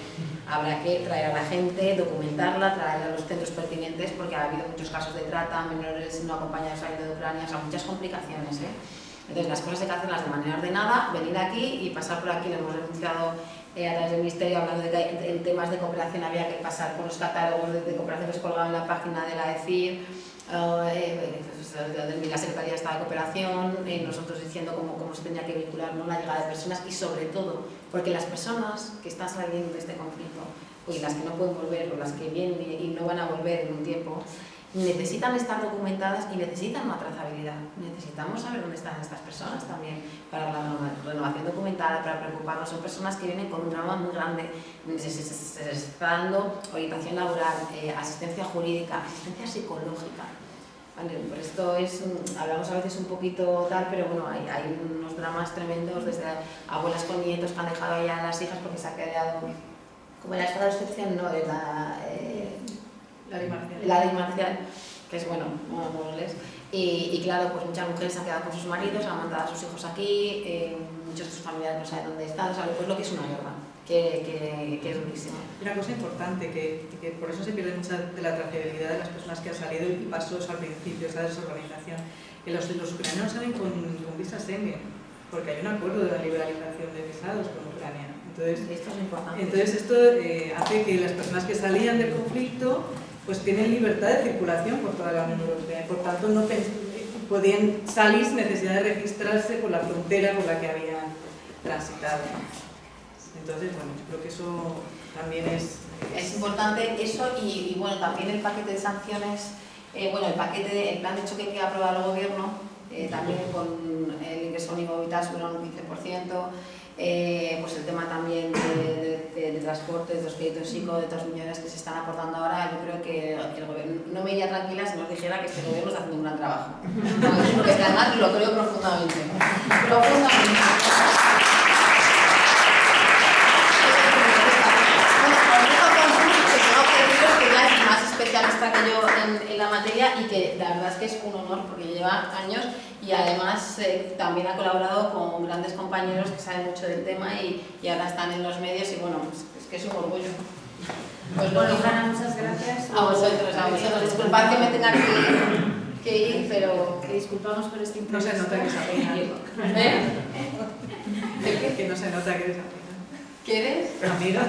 habrá que traer a la gente, documentarla, traerla a los centros pertinentes, porque ha habido muchos casos de trata, menores no acompañados saliendo de Ucrania, o sea, muchas complicaciones, Entonces las cosas hay que hacerlas de manera ordenada, venir aquí y pasar por aquí. Lo hemos denunciado a través del Ministerio, hablando de que en temas de cooperación había que pasar por los catálogos de cooperación que se colgaban en la página de la ECIR, de la Secretaría de Estado de Cooperación, nosotros diciendo cómo se tenía que vincular, ¿no?, la llegada de personas y sobre todo porque las personas que están saliendo de este conflicto y las que no pueden volver o las que vienen y no van a volver en un tiempo, necesitan estar documentadas y necesitan una trazabilidad. Necesitamos saber dónde están estas personas también para la renovación documental, para preocuparnos. Son personas que vienen con un trauma muy grande. Se está dando orientación laboral, asistencia jurídica, asistencia psicológica. Vale, por esto hablamos a veces un poquito tal, pero bueno, hay unos dramas tremendos, desde abuelas con nietos que han dejado ya a las hijas porque se ha quedado, como en la estado de excepción, no, de la ley marcial, que es bueno, y claro, pues muchas mujeres se han quedado con sus maridos, han mandado a sus hijos aquí, muchos de sus familiares no saben dónde están, ¿sabes? Pues lo que es una guerra, que es durísima. Una cosa importante, que por eso se pierde mucha de la trazabilidad de las personas que han salido y pasos al principio, esa desorganización, que los ucranianos salen con visa Schengen, porque hay un acuerdo de la liberalización de visados con Ucrania. Entonces, esto es importante. Entonces esto hace que las personas que salían del conflicto pues tienen libertad de circulación por toda la Unión Europea, por tanto no podían salir sin necesidad de registrarse por la frontera por la que habían transitado. Entonces, bueno, yo creo que eso también es importante, eso y bueno, también el paquete de sanciones, el plan de choque que ha aprobado el Gobierno, también con el ingreso mínimo vital subieron un 15%, pues el tema también de transporte, de los créditos ICO, de 2 millones que se están aportando ahora. Yo creo que el gobierno no me iría tranquila si nos dijera que este gobierno está haciendo un gran trabajo. Porque además lo creo profundamente. Especialista que yo en la materia y que la verdad es que es un honor porque lleva años y además también ha colaborado con grandes compañeros que saben mucho del tema y ahora están en los medios y bueno, pues, es que es un orgullo. Pues bueno, Hanna, muchas gracias. A vosotros. Disculpad que me tenga que ir, pero... Que disculpamos por este No se nota que se apena. Que no se nota que eres apena. ¿Quieres? ¿Amiga?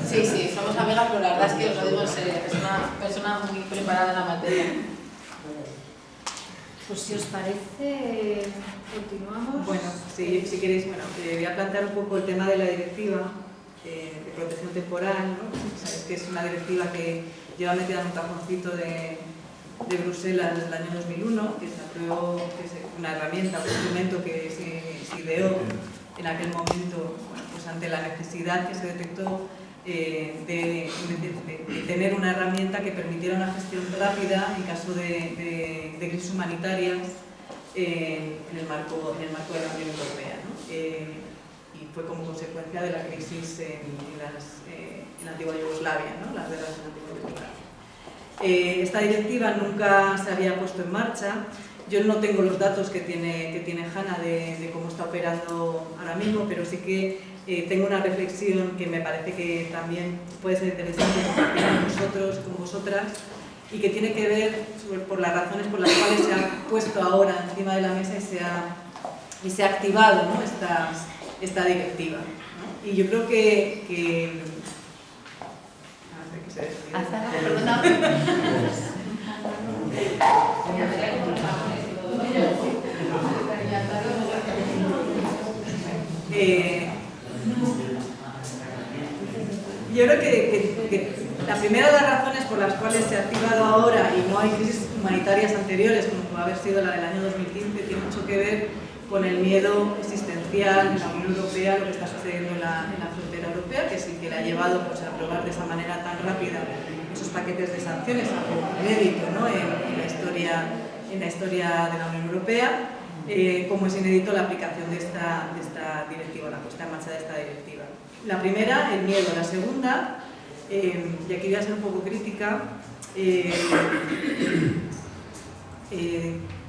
Sí, somos amigas, pero la verdad es que os lo digo en serio, es una persona muy preparada en la materia. Pues si os parece, continuamos. Bueno, si queréis, voy a plantear un poco el tema de la directiva de protección temporal, ¿no? Sabéis que es una directiva que lleva metida en un cajoncito de Bruselas desde el año 2001, que se apruebó, que es una herramienta, un instrumento que se ideó en aquel momento, pues ante la necesidad que se detectó de tener una herramienta que permitiera una gestión rápida en caso de crisis humanitarias en el marco de la Unión Europea, ¿no? Y fue como consecuencia de la crisis en la antigua Yugoslavia, ¿no? Las guerras en la antigua Yugoslavia. Esta directiva nunca se había puesto en marcha. Yo no tengo los datos que tiene Hanna de cómo está operando ahora mismo, pero sí que tengo una reflexión que me parece que también puede ser interesante compartir con vosotros, con vosotras, y que tiene que ver por las razones por las cuales se ha puesto ahora encima de la mesa y se ha activado, ¿no? esta directiva, ¿no? Y yo creo que se yo creo que la primera de las razones por las cuales se ha activado ahora y no hay crisis humanitarias anteriores, como puede haber sido la del año 2015, tiene mucho que ver con el miedo existencial en la Unión Europea, lo que está sucediendo en la frontera europea, que es el que le ha llevado pues, a aprobar de esa manera tan rápida esos paquetes de sanciones, algo inédito, ¿no? en la historia de la Unión Europea, como es inédito la aplicación de esta directiva, la puesta en marcha de esta directiva. La primera, el miedo. La segunda, y aquí voy a ser un poco crítica,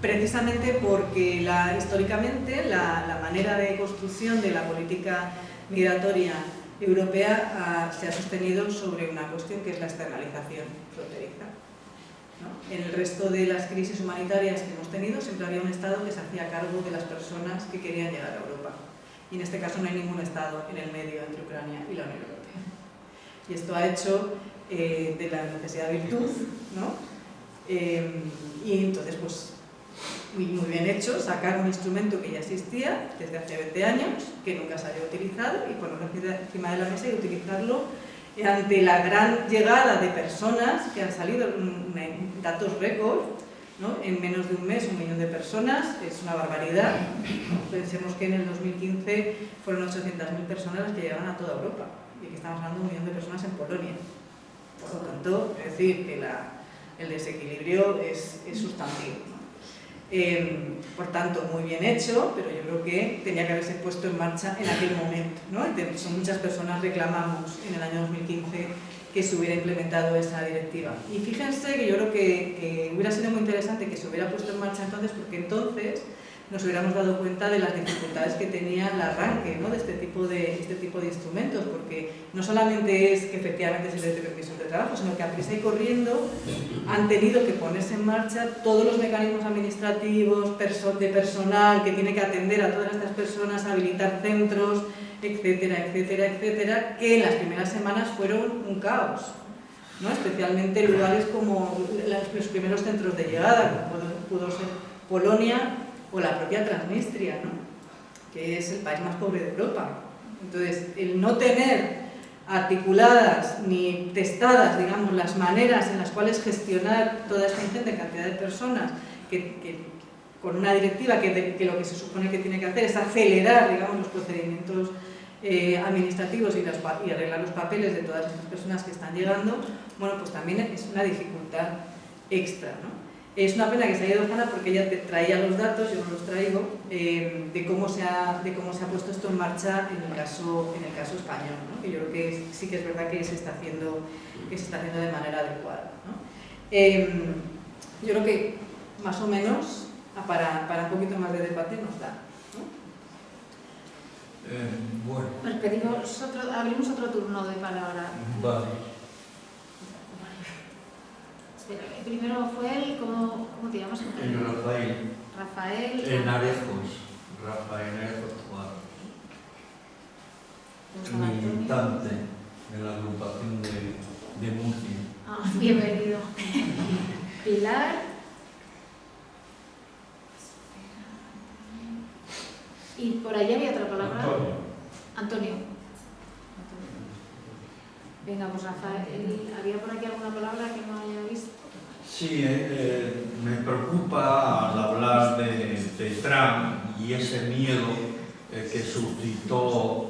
precisamente porque históricamente la manera de construcción de la política migratoria europea se ha sostenido sobre una cuestión que es la externalización fronteriza, ¿no? En el resto de las crisis humanitarias que hemos tenido siempre había un Estado que se hacía cargo de las personas que querían llegar a Europa. Y en este caso no hay ningún Estado en el medio entre Ucrania y la Unión Europea. Y esto ha hecho de la necesidad virtud, ¿no? Y entonces, pues, muy bien hecho, sacar un instrumento que ya existía desde hace 20 años, que nunca se había utilizado, y ponerlo encima de la mesa y utilizarlo ante la gran llegada de personas que han salido en datos récord, ¿no? En menos de un mes, 1 millón de personas, es una barbaridad. Pensemos que en el 2015 fueron 800.000 personas las que llegaban a toda Europa, y que estamos hablando de 1 millón de personas en Polonia. Por lo tanto, es decir, que el desequilibrio es sustantivo, ¿no? Por tanto, muy bien hecho, pero yo creo que tenía que haberse puesto en marcha en aquel momento, ¿no? Muchas personas reclamamos en el año 2015 que se hubiera implementado esa directiva. Y fíjense que yo creo que hubiera sido muy interesante que se hubiera puesto en marcha entonces, porque entonces nos hubiéramos dado cuenta de las dificultades que tenía el arranque, ¿no? de este tipo de instrumentos, porque no solamente es que efectivamente se les dé permisos de trabajo, sino que a prisa y corriendo han tenido que ponerse en marcha todos los mecanismos administrativos, de personal que tiene que atender a todas estas personas, habilitar centros, etcétera, etcétera, etcétera, que en las primeras semanas fueron un caos, ¿no? Especialmente en lugares como los primeros centros de llegada, como pudo ser Polonia o la propia Transnistria, ¿no? Que es el país más pobre de Europa. Entonces, el no tener articuladas ni testadas, digamos, las maneras en las cuales gestionar toda esta ingente cantidad de personas que con una directiva que lo que se supone que tiene que hacer es acelerar, digamos, los procedimientos administrativos y arreglar los papeles de todas estas personas que están llegando, bueno, pues también es una dificultad extra, ¿no? Es una pena que se haya ido Hanna porque ella te traía los datos, yo no los traigo, de cómo se ha puesto esto en marcha en el caso español, ¿no? Que yo creo que sí que es verdad que se está haciendo de manera adecuada, ¿no? Yo creo que más o menos para un poquito más de debate nos da, ¿no? Bueno. Pues abrimos otro turno de palabra. Vale. Espera, primero fue él, ¿cómo te llamas? Rafael. Rafael. Enarejos. Rafael Enarejos. Militante de la agrupación de Murcia. Ah, bienvenido. Pilar. Y por allí había otra palabra. Antonio. Venga, pues Rafael, ¿había por aquí alguna palabra que no haya visto? Sí, me preocupa al hablar de Trump y ese miedo que suscitó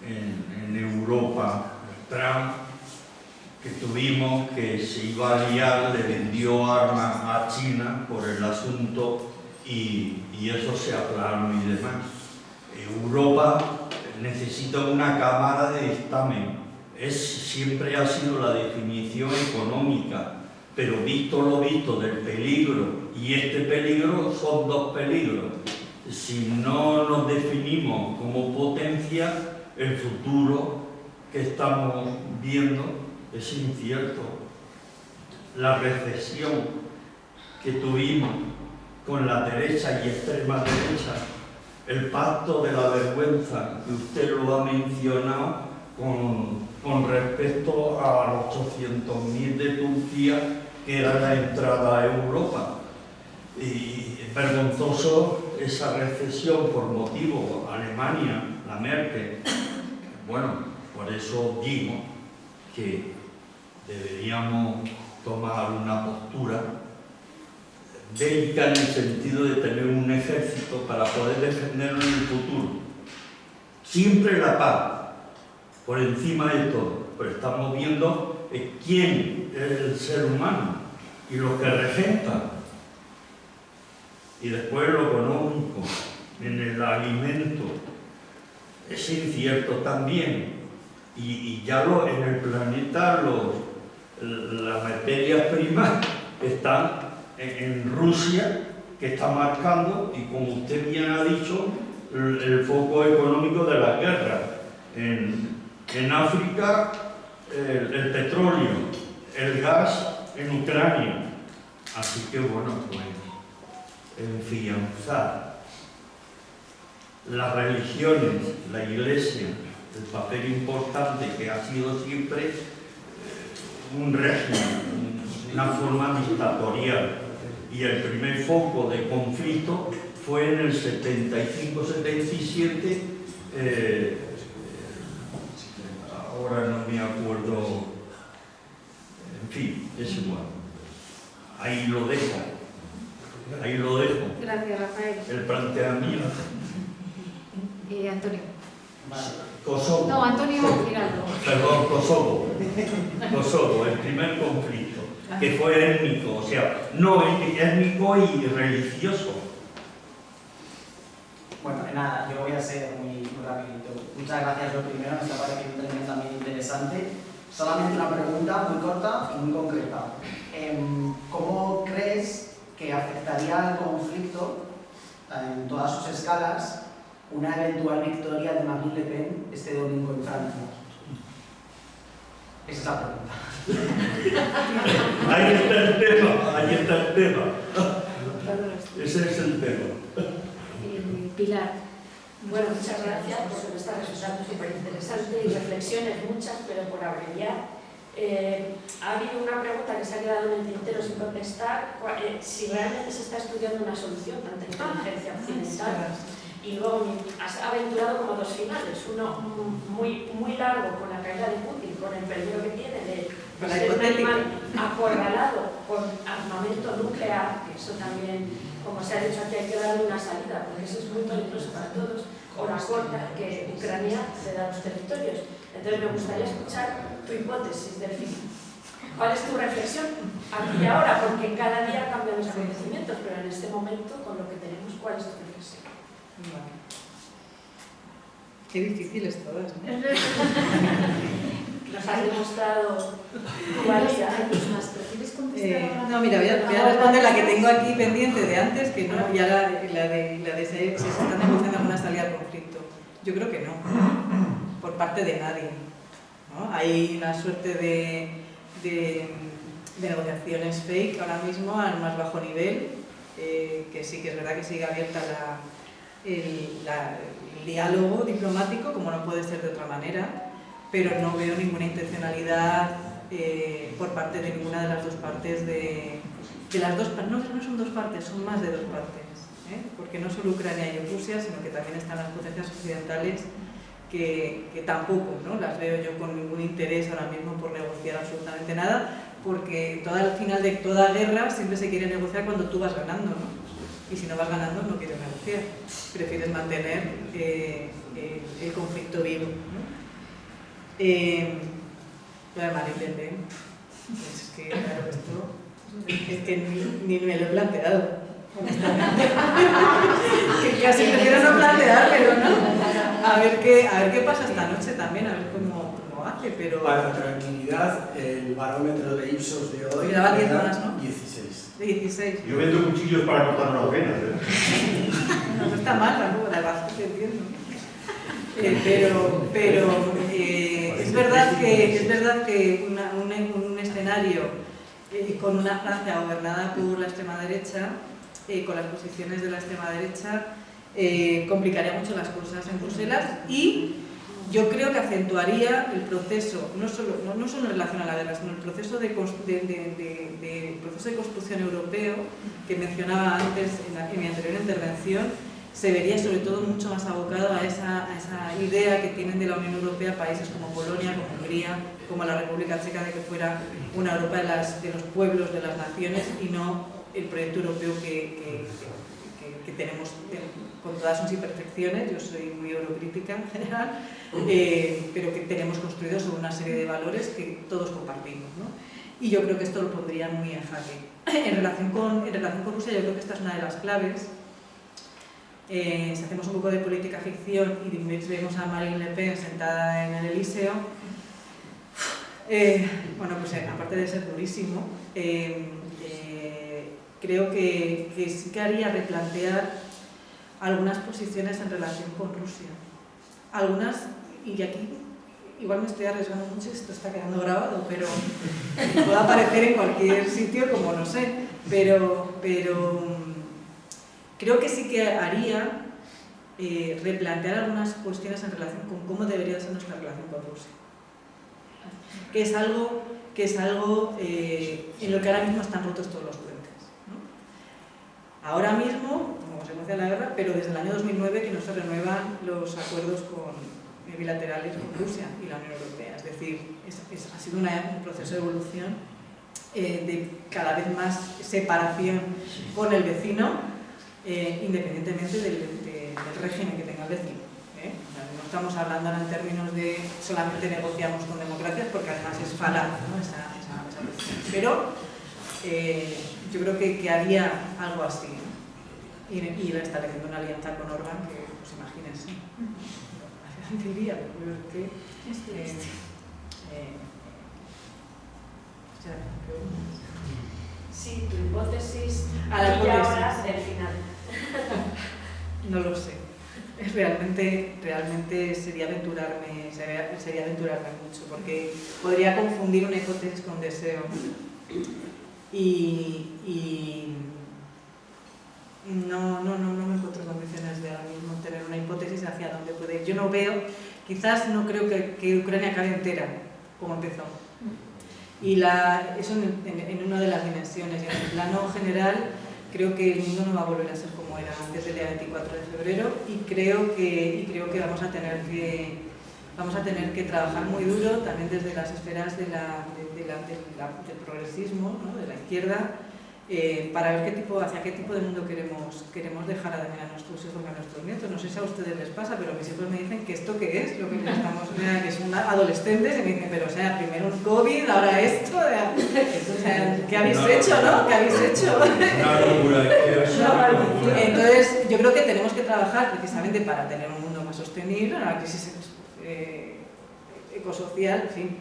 en Europa. Trump, que tuvimos que se iba a liar, le vendió armas a China por el asunto y eso se aplanó y demás. Europa necesita una cámara de dictamen. Siempre ha sido la definición económica, pero visto lo visto del peligro, y este peligro son dos peligros. Si no nos definimos como potencia, el futuro que estamos viendo es incierto. La recesión que tuvimos con la derecha y extrema derecha, el pacto de la vergüenza que usted lo ha mencionado con respecto a los 800.000 de Turquía, que era la entrada a Europa. Y es vergonzoso esa recesión por motivo Alemania, la Merkel. Bueno, por eso digo que deberíamos tomar una postura bélica en el sentido de tener un ejército para poder defenderlo en el futuro. Siempre la paz, por encima de todo, pero estamos viendo quién es el ser humano y lo que regenta, y después lo económico, en el alimento, es incierto también, y ya en el planeta las materias primas están en Rusia, que está marcando, y como usted bien ha dicho, el foco económico de la guerra. En África, el petróleo, el gas en Ucrania. Así que bueno, pues enfianzar las religiones, la Iglesia, el papel importante que ha sido siempre un régimen, una forma dictatorial. Y el primer foco de conflicto fue en el 75-77, ahora no me acuerdo, en fin, es igual. Ahí lo dejo. Gracias, Rafael. El planteamiento. Antonio. Kosovo. No, Antonio Giraldo. Perdón, Kosovo, el primer conflicto, que fue étnico, o sea, no étnico y religioso. Bueno, nada, yo voy a ser muy rapidito. Muchas gracias, lo primero, me está pareciendo tremendamente interesante. Solamente una pregunta muy corta y muy concreta. ¿Cómo crees que afectaría al conflicto, en todas sus escalas, una eventual victoria de Marine Le Pen este domingo en Francia? Esa es la pregunta. Ahí está el tema. Ese es el tema. Pilar. Bueno, muchas gracias por estar resultando súper interesante y reflexiones muchas, pero por abreviar. Ha habido una pregunta que se ha quedado en el tintero sin contestar, si realmente se está estudiando una solución ante inteligencia occidental. Y luego has aventurado como dos finales, uno muy largo con la caída de Putin, con el peligro que tiene de Con la ser un hipotética. animal acorralado con armamento nuclear, que eso también, como se ha dicho aquí, hay que darle una salida, porque eso es muy peligroso para todos, o la corta que Ucrania ceda los territorios. Entonces me gustaría escuchar tu hipótesis, Delfín. ¿Cuál es tu reflexión aquí y ahora? Porque cada día cambian los acontecimientos, pero en este momento, con lo que tenemos, ¿cuál es tu reflexión? Vale. Qué difíciles todas, ¿no? Nos has demostrado tu valía. ¿Prefieres contestar ahora? No, mira, voy a responder la que tengo aquí pendiente de antes, que no, ya la de si se está negociando alguna salida al conflicto. Yo creo que no, por parte de nadie, ¿no? Hay una suerte de negociaciones fake ahora mismo al más bajo nivel, que sí que es verdad que sigue abierta el diálogo diplomático, como no puede ser de otra manera, pero no veo ninguna intencionalidad por parte de ninguna de las dos partes de las dos, no son dos partes, son más de dos partes, porque no solo Ucrania y Rusia, sino que también están las potencias occidentales que tampoco, ¿no?, las veo yo con ningún interés ahora mismo por negociar absolutamente nada, porque al final de toda guerra siempre se quiere negociar cuando tú vas ganando, ¿no? Y si no vas ganando no quieres negociar, prefieres mantener el conflicto vivo, ¿no? Lo de Marine Le Pen, es que claro, esto es que ni me lo he planteado, honestamente. Que casi prefiero no planteármelo, ¿no? A ver qué pasa esta noche también, a ver cómo hace, pero... Para tranquilidad, el barómetro de Ipsos de hoy... Me daba 10 horas, ¿no? 16. De 16. Yo vendo cuchillos para cortar una avena, ¿eh? No está mal tampoco, la verdad que entiendo. Es verdad que un escenario con una Francia gobernada por la extrema derecha, con las posiciones de la extrema derecha, complicaría mucho las cosas en Bruselas, y yo creo que acentuaría el proceso, no solo en relación a la guerra, sino el proceso de construcción europeo que mencionaba antes en mi anterior intervención. Se vería sobre todo mucho más abocado a esa idea que tienen de la Unión Europea países como Polonia, como Hungría, como la República Checa, de que fuera una Europa de los pueblos, de las naciones, y no el proyecto europeo que tenemos con todas sus imperfecciones. Yo soy muy eurocrítica en general, pero que tenemos construido sobre una serie de valores que todos compartimos, ¿no? Y yo creo que esto lo pondría muy en jaque. En relación con Rusia, yo creo que esta es una de las claves. Si hacemos un poco de política ficción y vemos a Marine Le Pen sentada en el Elíseo, bueno, pues aparte de ser durísimo, creo que sí que haría replantear algunas posiciones en relación con Rusia. Algunas, y aquí igual me estoy arriesgando mucho, esto está quedando grabado, pero puede aparecer en cualquier sitio, como no sé, pero creo que sí que haría replantear algunas cuestiones en relación con cómo debería ser nuestra relación con Rusia. Que es algo en lo que ahora mismo están rotos todos los puentes, ¿no? Ahora mismo, como consecuencia de la guerra, pero desde el año 2009 que no se renuevan los acuerdos bilaterales con Rusia y la Unión Europea. Es decir, ha sido un proceso de evolución de cada vez más separación con el vecino, independientemente del régimen que tenga el vecino. No estamos hablando en términos de solamente negociamos con democracias, porque además es falaz, ¿no?, esa cuestión. Pero yo creo que haría algo así, ¿no? Y estableciendo una alianza con Orbán, que pues imagínense. Diría, pero es que... Sí, tu hipótesis a la y ahora del final. No lo sé. Realmente sería aventurarme mucho, porque podría confundir una hipótesis con deseo. Y no me encuentro en condiciones de ahora mismo tener una hipótesis hacia dónde puede ir. Yo no veo, quizás no creo que Ucrania acabe entera, como empezó. Y eso en una de las dimensiones. Y en el plano general, creo que el mundo no va a volver a ser como era antes del día 24 de febrero, y creo que vamos a tener que vamos a tener que trabajar muy duro también desde las esferas del progresismo, ¿no? De la izquierda, para ver hacia qué tipo de mundo queremos dejar también a nuestros hijos y a nuestros nietos. No sé si a ustedes les pasa, pero mis hijos me dicen que esto qué es, lo que estamos, que son adolescentes, y me dicen, pero o sea, primero un COVID, ahora esto, o sea, ¿qué habéis hecho, no? ¿Qué habéis hecho? Entonces, yo creo que tenemos que trabajar precisamente para tener un mundo más sostenible, una crisis ecosocial, en fin,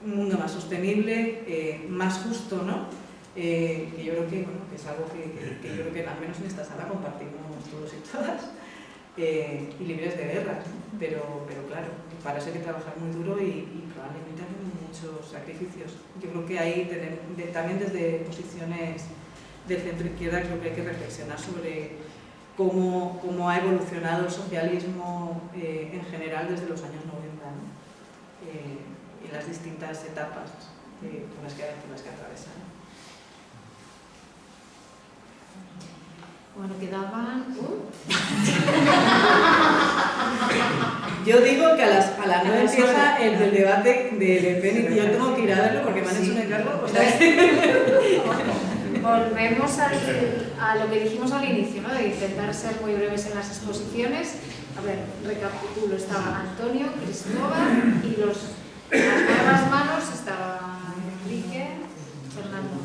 un mundo más sostenible, más justo, ¿no? Que yo creo que es algo que yo creo que al menos en esta sala compartimos todos y todas, y libres de guerras, ¿no? pero claro, para eso hay que trabajar muy duro y probablemente hacer muchos sacrificios. Yo creo que ahí también desde posiciones del centro izquierda creo que hay que reflexionar sobre cómo ha evolucionado el socialismo en general desde los años 90, ¿no? Y las distintas etapas por las que atravesan. Bueno, quedaban... Yo digo que a las 9 empieza el debate de Le Pen y yo tengo que ir a verlo porque me han hecho un encargo. O sea, volvemos a lo que dijimos al inicio, ¿no? De intentar ser muy breves en las exposiciones. A ver, recapitulo, estaba Antonio, Cristóbal y las nuevas manos estaban Enrique, Fernando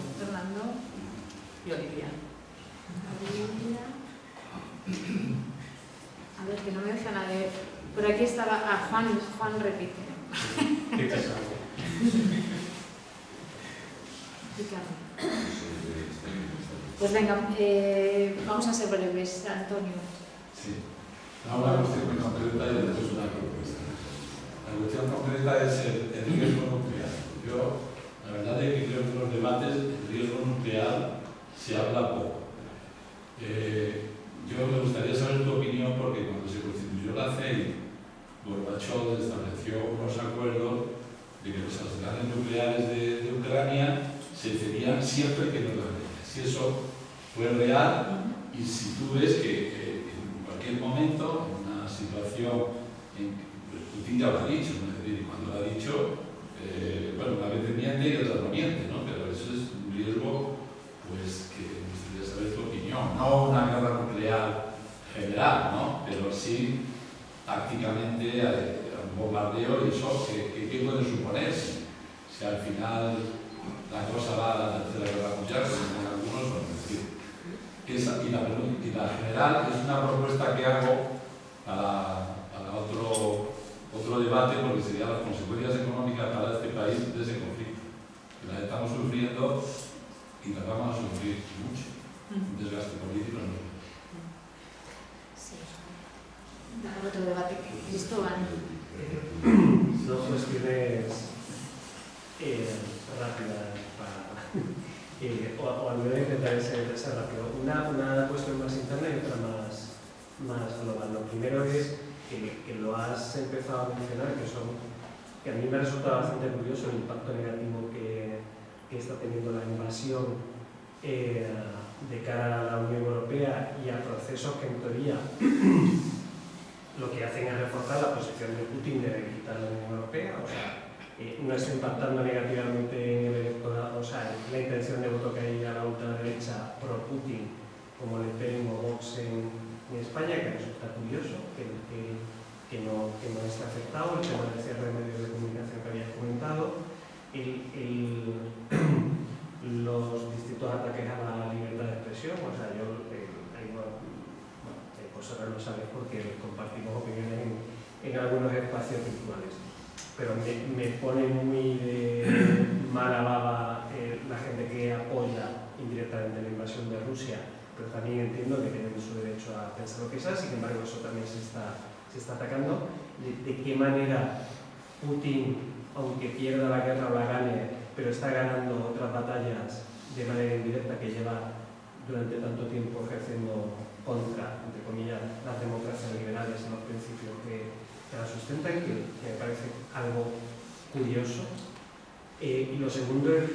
y Olivia. A ver, que no me deja nadie. Por aquí estaba Juan repite. Pues venga, vamos a ser breves, Antonio. Sí, una cuestión muy concreta y después una propuesta. La cuestión concreta es el riesgo nuclear. Yo, la verdad es que creo que en los debates el riesgo nuclear se habla poco. Yo me gustaría saber tu opinión porque cuando se constituyó la CEI, Gorbachov estableció unos acuerdos de que los arsenales nucleares de Ucrania se cedían siempre que no lo harían. Si eso fue real y si tú ves que en cualquier momento, en una situación, pues Putin ya lo ha dicho, ¿no? Es decir, cuando lo ha dicho, bueno, una vez miente y otra no miente, ¿no? Pero eso es un riesgo, pues, que me gustaría saber tu opinión. No una guerra nuclear general, ¿no? Pero sí tácticamente un bombardeo y eso, ¿qué puede suponer? Si al final la cosa va a la tercera guerra mundial, como en algunos, bueno, es decir, y la general es una propuesta que hago para otro debate, porque serían las consecuencias económicas para este país de ese conflicto, que las estamos sufriendo y las vamos a sufrir mucho. Un desgaste político enorme. Sí. Otro debate, Cristóbal. Dos cuestiones rápidas o al menos intentaré ser rápido. Una cuestión más interna y otra más global. Lo primero es que lo has empezado a mencionar, que a mí me resulta bastante curioso el impacto negativo que está teniendo la invasión de cara a la Unión Europea y a procesos que en teoría lo que hacen es reforzar la posición de Putin de quitar la Unión Europea, o sea, no está impactando negativamente en el electorado, o sea, en la intención de voto que hay a la ultraderecha pro-Putin, como Le Pen o Vox en España, que resulta curioso que no esté afectado, el tema del cierre de medios de comunicación que habías comentado, los distintos ataques a la libertad de expresión, o sea, yo pues ahora lo sabes porque compartimos opiniones en algunos espacios virtuales, pero me pone muy de mala baba la gente que apoya indirectamente la invasión de Rusia, pero también entiendo que tienen su derecho a pensar lo que sea, sin embargo eso también se está atacando. ¿De qué manera Putin, aunque pierda la guerra o la gane, pero está ganando otras batallas de manera indirecta que lleva durante tanto tiempo ejerciendo contra, entre comillas, las democracias liberales y los principios que la sustentan, que me parece algo curioso? Y lo segundo es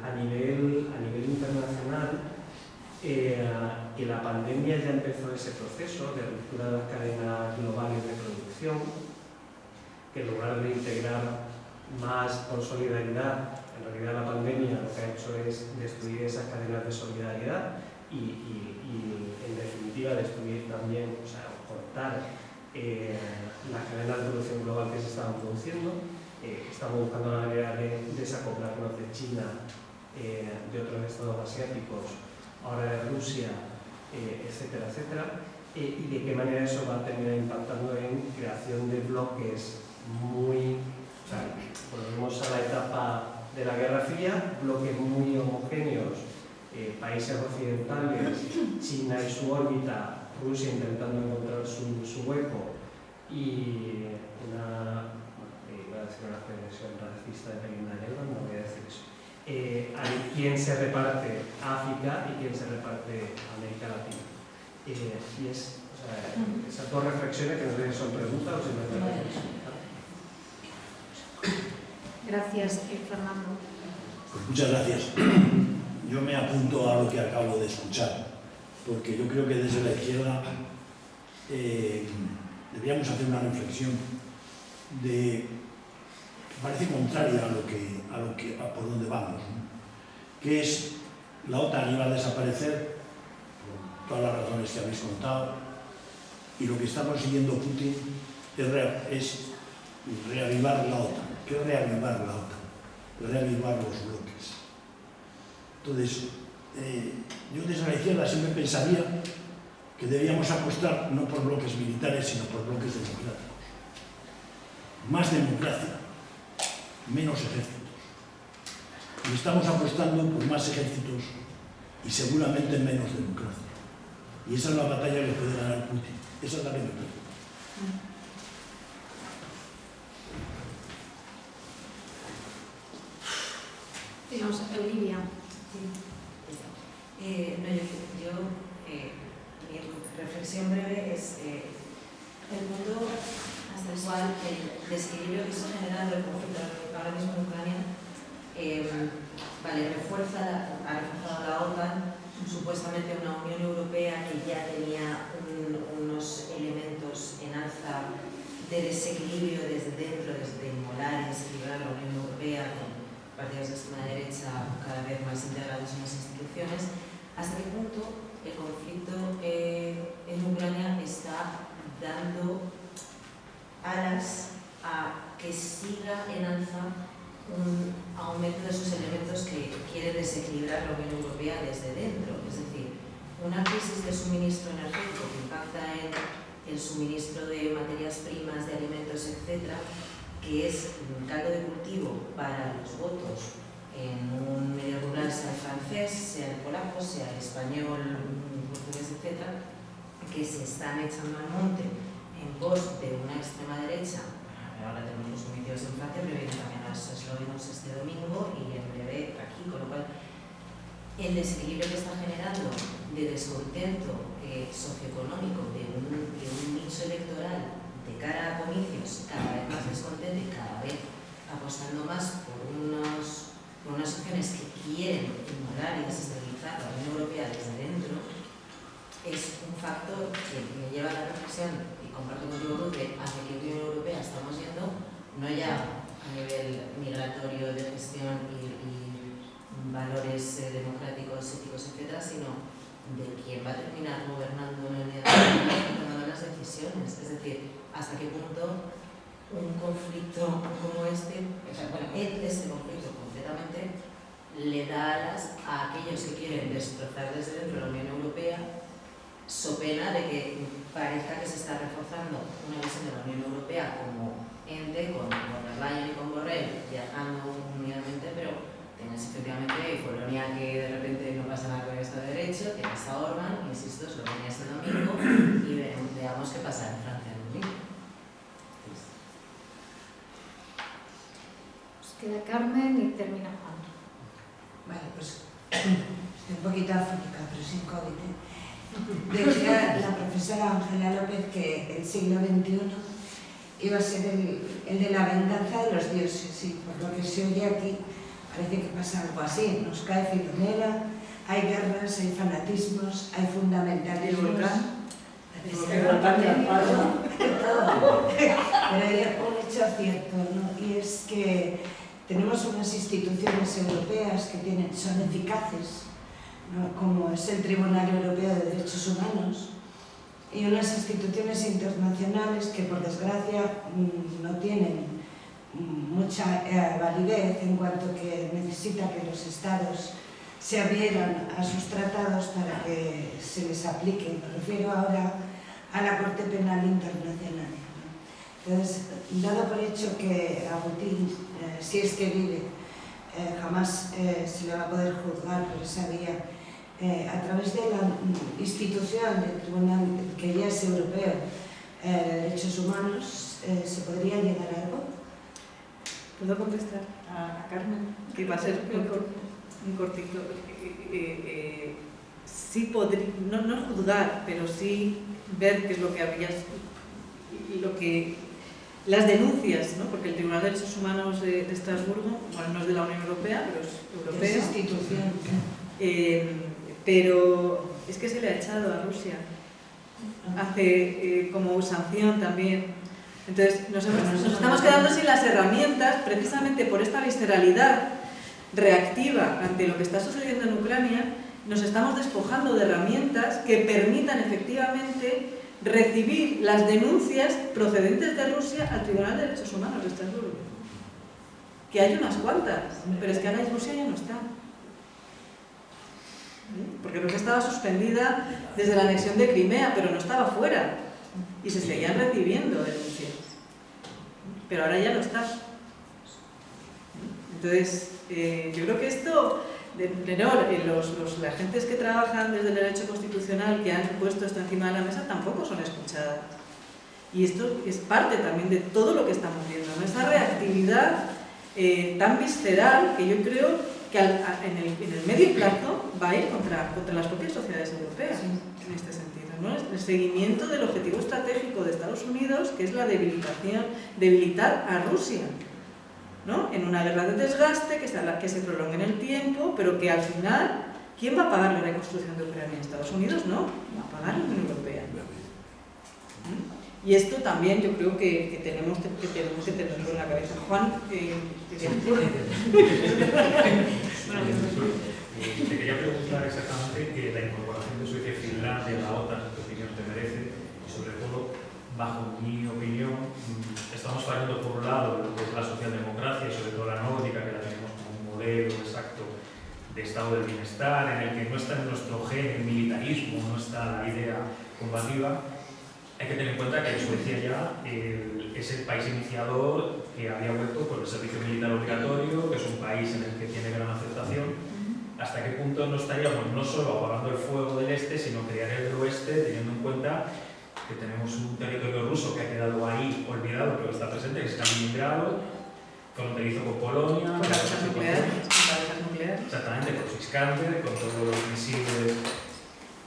a nivel internacional, que la pandemia ya empezó ese proceso de ruptura de las cadenas globales de producción, que en lugar de integrar más con solidaridad, en realidad la pandemia lo que ha hecho es destruir esas cadenas de solidaridad y en definitiva destruir también, o sea, cortar las cadenas de producción global que se estaban produciendo. Estamos buscando la manera de desacoplarnos de China, de otros estados asiáticos, ahora de Rusia, etcétera, etcétera, y de qué manera eso va a terminar impactando en creación de bloques muy, o sea, volvemos a la etapa de la Guerra Fría, bloques muy homogéneos, países occidentales, China y su órbita, Rusia intentando encontrar su hueco y iba a decir una expresión racista de Pequeña Guerra, no voy a decir eso. Hay quien se reparte África y quien se reparte América Latina. Y es, o sea, esas dos reflexiones que no sé si son preguntas o simplemente reflexiones. Gracias, Fernando. Pues muchas gracias. Yo me apunto a lo que acabo de escuchar, porque yo creo que desde la izquierda deberíamos hacer una reflexión parece contraria a por dónde vamos, ¿no? Que es la OTAN iba a desaparecer por todas las razones que habéis contado, y lo que está consiguiendo Putin es reavivar la OTAN. ¿Qué es reavivar la OTAN? Reavivar los bloques. Entonces, yo desde la izquierda siempre pensaría que debíamos apostar no por bloques militares, sino por bloques democráticos. Más democracia, menos ejércitos. Y estamos apostando por más ejércitos y seguramente menos democracia. Y esa es la batalla que puede ganar Putin. Esa es la que me preocupa. Digamos, Olivia. Mi reflexión breve es el mundo hasta el cual el desequilibrio que está generando el conflicto ahora mismo en Ucrania ha reforzado la OTAN, supuestamente una Unión Europea que ya tenía unos elementos en alza de desequilibrio desde dentro, desde inmolar y desequilibrar la Unión Europea con partidos de extrema derecha cada vez más integrados en las instituciones. ¿Hasta qué punto el conflicto en Ucrania está dando alas a que siga en alza un aumento de esos elementos que quieren desequilibrar la Unión Europea desde dentro? Es decir, una crisis de suministro energético que impacta en el suministro de materias primas, de alimentos, etcétera, que es un caldo de cultivo para los votos en un medio rural, sea el francés, sea el polaco, sea el español, portugués, etcétera, que se están echando al monte en pos de una extrema derecha. Ahora tenemos los comicios en Francia, pero vienen también los eslovenos este domingo y en breve aquí, con lo cual el desequilibrio que está generando de descontento socioeconómico de un nicho electoral de cara a comicios cada vez más descontento y cada vez apostando más por unas opciones que quieren inmolar y desestabilizar la Unión Europea desde dentro, es un factor que me lleva a la reflexión, y comparto contigo, Ruth, hacia qué Unión Europea estamos yendo, no ya a nivel migratorio de gestión y valores democráticos, éticos, etcétera, sino de quién va a terminar gobernando en el día de hoy y tomando las decisiones. Es decir, hasta qué punto un conflicto como este conflicto completamente le da alas a aquellos que quieren destrozar desde dentro la Unión Europea, so pena de que parezca que se está reforzando una visión de la Unión Europea como ente, con von der Leyen y con Borrell viajando unidamente, pero tienes efectivamente Polonia, que de repente no pasa nada con esto de derecho, tienes a Orban, insisto, Eslovenia este domingo, y veamos qué pasa en Francia el domingo. Pues queda Carmen y termina Juan. Vale, pues estoy un poquito afónica, pero sin COVID. Decía la profesora Ángela López que el siglo XXI iba a ser el de la venganza de los dioses, y por lo que se oye aquí parece que pasa algo así. Nos cae Filomena, hay guerras, hay fanatismos, hay fundamentalismos. El volcán de Amparo. Pero hay un hecho cierto, ¿no? Y es que tenemos unas instituciones europeas que son eficaces, ¿no? Como es el Tribunal Europeo de Derechos Humanos, y unas instituciones internacionales que, por desgracia, no tienen mucha validez en cuanto que necesita que los estados se adhieran a sus tratados para que se les aplique. Me refiero ahora a la Corte Penal Internacional, ¿no? Entonces, dado por hecho que Agustín, si es que vive, jamás se le va a poder juzgar por esa vía, a través de la institución del Tribunal, que ya es europeo, de Derechos Humanos, ¿se podría llegar a algo? ¿Puedo contestar a Carmen? Que va a ser un cortito. Sí podría, no juzgar, pero sí ver qué es lo que había, las denuncias, ¿no? Porque el Tribunal de Derechos Humanos de Estrasburgo, bueno, no es de la Unión Europea, pero es europeo. Es institución. Pero es que se le ha echado a Rusia hace como sanción también. Entonces nos estamos quedando sin las herramientas precisamente por esta visceralidad reactiva ante lo que está sucediendo en Ucrania. Nos estamos despojando de herramientas que permitan efectivamente recibir las denuncias procedentes de Rusia al Tribunal de Derechos Humanos de Estrasburgo. Que hay unas cuantas, pero es que ahora Rusia ya no está. Porque Rusia estaba suspendida desde la anexión de Crimea, pero no estaba fuera. Y se seguían recibiendo denuncias. Pero ahora ya no está. Entonces, yo creo que esto, los agentes que trabajan desde el derecho constitucional, que han puesto esto encima de la mesa, tampoco son escuchadas. Y esto es parte también de todo lo que estamos viendo, ¿no? Esa reactividad tan visceral que yo creo que en el medio plazo va a ir contra las propias sociedades europeas, en este sentido, ¿no? El seguimiento del objetivo estratégico de Estados Unidos, que es la debilitar a Rusia, ¿no? En una guerra de desgaste que se prolongue en el tiempo, pero que al final, ¿quién va a pagar la reconstrucción de Ucrania? ¿Estados Unidos? No, va a pagar la Unión Europea. Y esto también yo creo que tenemos que tenerlo en la cabeza. Juan, te quería preguntar exactamente que la incorporación de Suecia y Finlandia a la OTAN, ¿qué opinión te merece? Y sobre todo, bajo mi opinión, estamos fallando por un lado lo que es la socialdemocracia, sobre todo la nórdica, que la tenemos como un modelo exacto de estado del bienestar, en el que no está en nuestro gen el militarismo, no está la idea combativa. Hay que tener en cuenta que Suecia ya es el país iniciador que había vuelto por el servicio militar obligatorio, que es un país en el que tiene gran aceptación. ¿Hasta qué punto no estaríamos no solo apagando el fuego del este, sino crear el del oeste, teniendo en cuenta que tenemos un territorio ruso que ha quedado ahí olvidado, pero está presente, que es Kaliningrado, fronterizo con Polonia, con las armas nucleares, exactamente, con los Iskander, con todos los misiles,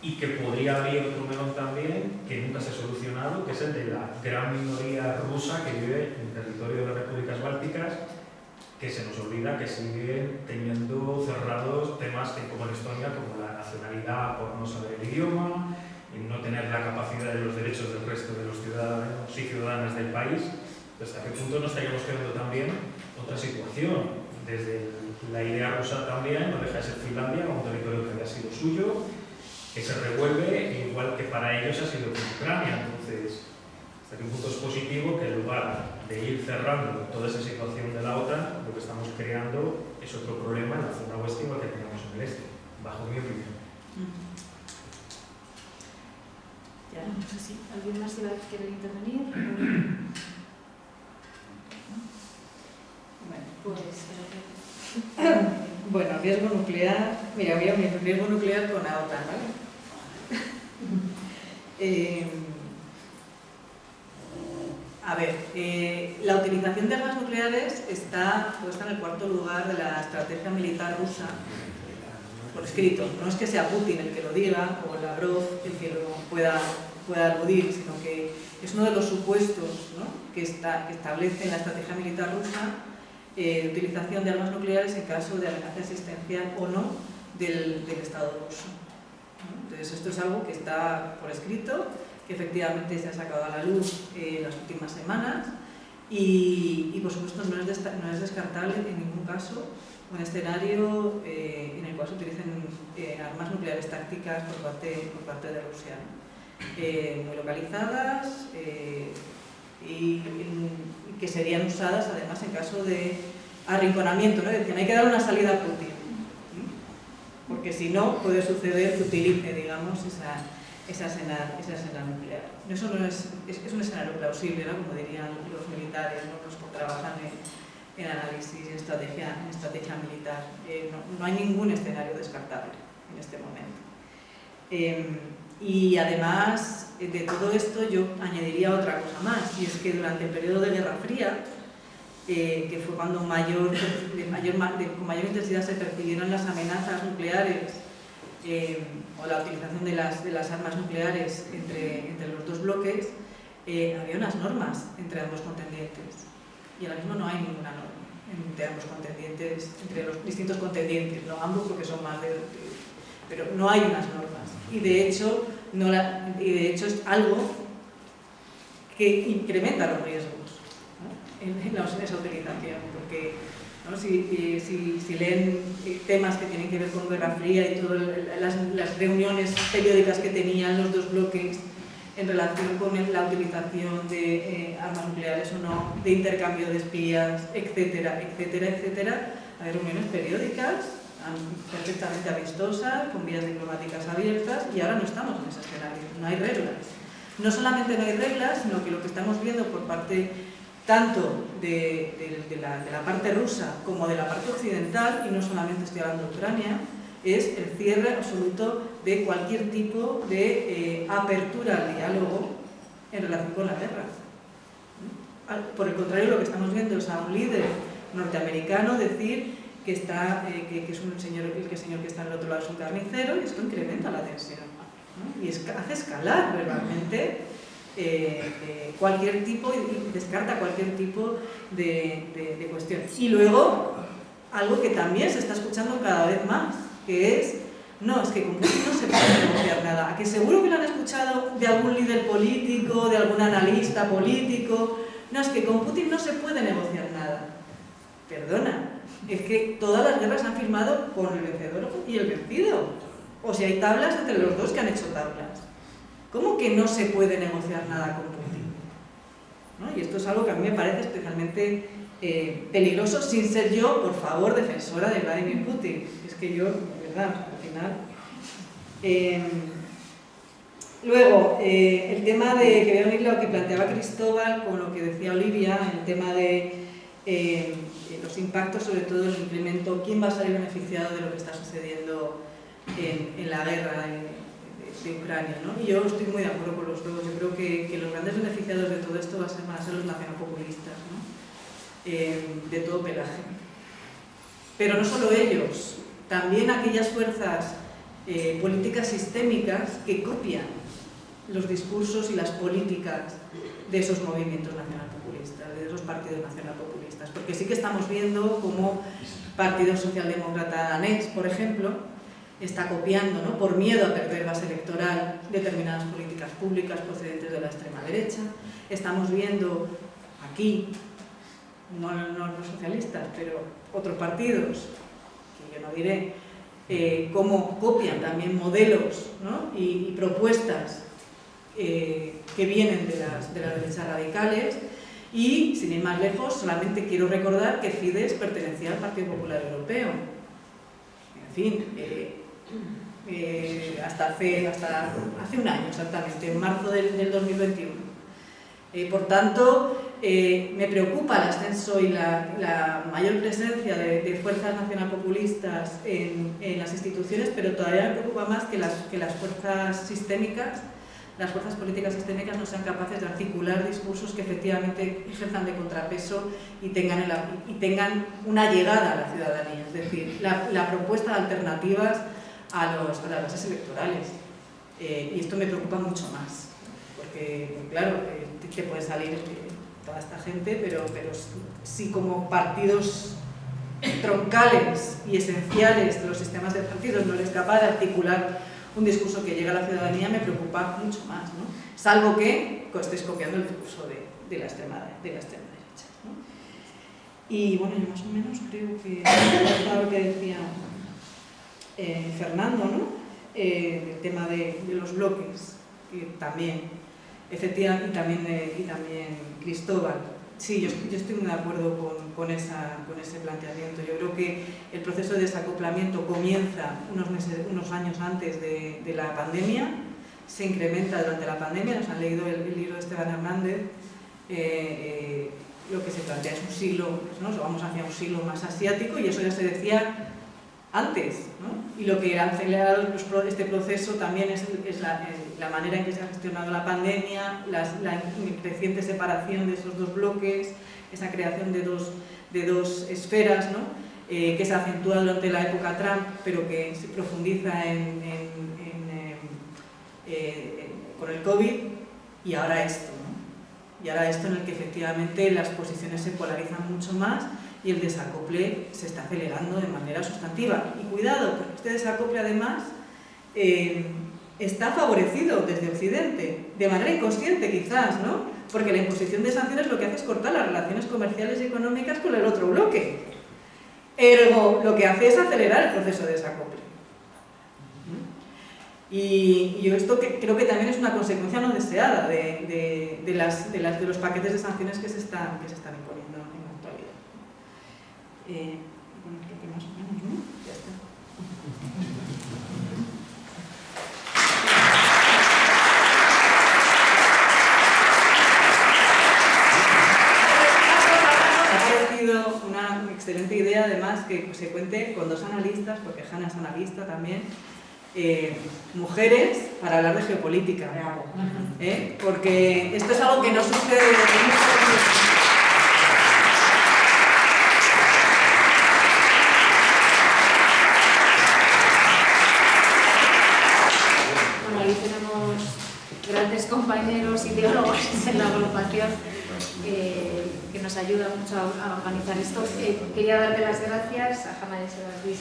y que podría abrir otro melón también que nunca se ha solucionado, que es el de la gran minoría rusa que vive en el territorio de las repúblicas bálticas, que se nos olvida que siguen teniendo cerrados temas que, como en Estonia, como la nacionalidad por no saber el idioma, y no tener la capacidad de los derechos del resto de los ciudadanos y ciudadanas del país. ¿Hasta qué punto no estaríamos creando también otra situación? Desde la idea rusa también, no deja de ser Finlandia, un territorio que había sido suyo, que se revuelve igual que para ellos ha sido con Ucrania. Entonces, hasta qué punto es positivo que en lugar de ir cerrando toda esa situación de la OTAN, lo que estamos creando es otro problema en la zona oeste igual que tenemos en el este, bajo mi opinión. Ya, no sé si alguien más iba a querer intervenir. Bueno, riesgo nuclear. Mira, voy a unir riesgo nuclear con la OTAN, ¿vale? A ver, la utilización de armas nucleares está puesta en el cuarto lugar de la estrategia militar rusa por escrito. No es que sea Putin el que lo diga o Lavrov el que lo pueda aludir, sino que es uno de los supuestos, ¿no?, que establece en la estrategia militar rusa utilización de armas nucleares en caso de amenaza existencial o no del Estado ruso, ¿no? Entonces esto es algo que está por escrito, que efectivamente se ha sacado a la luz en las últimas semanas Y por supuesto no es descartable en ningún caso un escenario en el cual se utilicen armas nucleares tácticas por parte de Rusia, muy localizadas y que serían usadas además en caso de arrinconamiento, ¿no? Decían, hay que dar una salida a Putin, porque si no puede suceder que utilice, digamos, esa escena nuclear. Eso no es un escenario plausible, ¿no? Como dirían los militares, ¿no? Los que trabajan en análisis, en estrategia militar. No hay ningún escenario descartable en este momento. Y además de todo esto yo añadiría otra cosa más, y es que durante el periodo de Guerra Fría, que fue cuando con mayor intensidad se percibieron las amenazas nucleares o la utilización de las armas nucleares entre los dos bloques, había unas normas entre ambos contendientes. Y ahora mismo no hay ninguna norma entre ambos contendientes, entre los distintos contendientes, no ambos porque son más pero no hay unas normas. Y de hecho es algo que incrementa los riesgos, ¿no? en esa utilización, porque ¿no? si leen temas que tienen que ver con Guerra Fría y todas las reuniones periódicas que tenían los dos bloques en relación con la utilización de armas nucleares o no, de intercambio de espías, etcétera, etcétera, etcétera, hay reuniones periódicas perfectamente amistosas, con vías diplomáticas abiertas, y ahora no estamos en ese escenario, no hay reglas. No solamente no hay reglas, sino que lo que estamos viendo por parte tanto de la parte rusa como de la parte occidental, y no solamente estoy hablando de Ucrania, es el cierre absoluto de cualquier tipo de apertura al diálogo en relación con la guerra. Por el contrario, lo que estamos viendo es a un líder norteamericano decir que es un señor, el señor que está al otro lado es un carnicero, y esto incrementa la tensión, ¿no? Y hace escalar verbalmente cualquier tipo y descarta cualquier tipo de cuestión. Y luego, algo que también se está escuchando cada vez más, que es, no, es que con Putin no se puede negociar nada. ¿A que seguro que lo han escuchado de algún líder político, de algún analista político? No, es que con Putin no se puede negociar nada. Perdona, es que todas las guerras han firmado con el vencedor y el vencido. O sea, hay tablas entre los dos que han hecho tablas. ¿Cómo que no se puede negociar nada con Putin? ¿No? Y esto es algo que a mí me parece especialmente peligroso, sin ser yo, por favor, defensora de Vladimir Putin. Es que yo, de verdad, al final... Luego, el tema de que voy a unir lo que planteaba Cristóbal con lo que decía Olivia, el tema de los impactos, sobre todo el incremento, quién va a salir beneficiado de lo que está sucediendo en la guerra de Ucrania, ¿no? Y yo estoy muy de acuerdo con los dos. Yo creo que los grandes beneficiados de todo esto van a ser los nacionalpopulistas, ¿no? De todo pelaje. Pero no solo ellos, también aquellas fuerzas políticas sistémicas que copian los discursos y las políticas de esos movimientos nacionalpopulistas, de esos partidos nacionalpopulistas, porque sí que estamos viendo cómo Partido Socialdemócrata danés, por ejemplo, está copiando, ¿no? Por miedo a perder base electoral, determinadas políticas públicas procedentes de la extrema derecha. Estamos viendo aquí, no los socialistas, pero otros partidos, que yo no diré, cómo copian también modelos, ¿no? y propuestas que vienen de las derechas radicales. Y, sin ir más lejos, solamente quiero recordar que Fidesz pertenecía al Partido Popular Europeo. En fin, hasta hace un año exactamente, en marzo del 2021. Por tanto, me preocupa el ascenso y la mayor presencia de fuerzas nacionalpopulistas en las instituciones, pero todavía me preocupa más que las fuerzas sistémicas, las fuerzas políticas sistémicas no sean capaces de articular discursos que efectivamente ejerzan de contrapeso y tengan una llegada a la ciudadanía, es decir, la propuesta de alternativas a las bases electorales. Y esto me preocupa mucho más, porque claro, que puede salir toda esta gente, pero si como partidos troncales y esenciales de los sistemas de partidos no eres capaz de articular un discurso que llega a la ciudadanía, me preocupa mucho más, ¿no? Salvo que estéis copiando el discurso de la extrema derecha. ¿no? Y bueno, yo más o menos creo que es lo que decía Fernando, ¿no? El tema de los bloques, que también, efectivamente, y también Cristóbal. Sí, yo estoy muy de acuerdo con ese planteamiento. Yo creo que el proceso de desacoplamiento comienza unos años antes de la pandemia, se incrementa durante la pandemia. Nos han leído el libro de Esteban Hernández. Lo que se plantea es un siglo, ¿no? Vamos hacia un siglo más asiático, y eso ya se decía antes, ¿no? Y lo que ha acelerado este proceso también es la manera en que se ha gestionado la pandemia, la creciente separación de esos dos bloques, esa creación de dos esferas, ¿no? Que se acentúa durante la época Trump, pero que se profundiza con el COVID, y ahora esto, ¿no? Y ahora esto en el que efectivamente las posiciones se polarizan mucho más y el desacople se está acelerando de manera sustantiva. Y cuidado, porque este desacople además está favorecido desde Occidente, de manera inconsciente quizás, ¿no? Porque la imposición de sanciones lo que hace es cortar las relaciones comerciales y económicas con el otro bloque. Ergo, lo que hace es acelerar el proceso de desacople. Y yo esto creo que también es una consecuencia no deseada de los paquetes de sanciones que se están imponiendo en la actualidad. Bueno, creo que más o menos, ¿no? Ya está. Me ha parecido una excelente idea, además, que se cuente con dos analistas, porque Hanna es analista también, mujeres para hablar de geopolítica, porque esto es algo que no sucede Bueno, ahí tenemos grandes compañeros ideólogos en la agrupación que nos ayudan mucho a organizar esto. Quería darte las gracias, a Hanna ya se las di,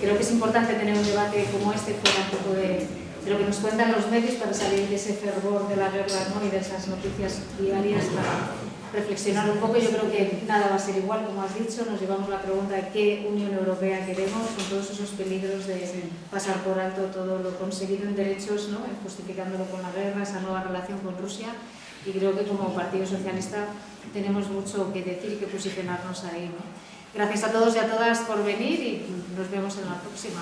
creo que es importante tener un debate como este fuera un poco de lo que nos cuentan los medios, para salir de ese fervor de la guerra, ¿no? Y de esas noticias diarias, para reflexionar un poco. Yo creo que nada va a ser igual, como has dicho. Nos llevamos la pregunta de qué Unión Europea queremos, con todos esos peligros de pasar por alto todo lo conseguido en derechos, ¿no? Justificándolo con la guerra, esa nueva relación con Rusia. Y creo que como Partido Socialista tenemos mucho que decir y que posicionarnos ahí, ¿no? Gracias a todos y a todas por venir, y nos vemos en la próxima.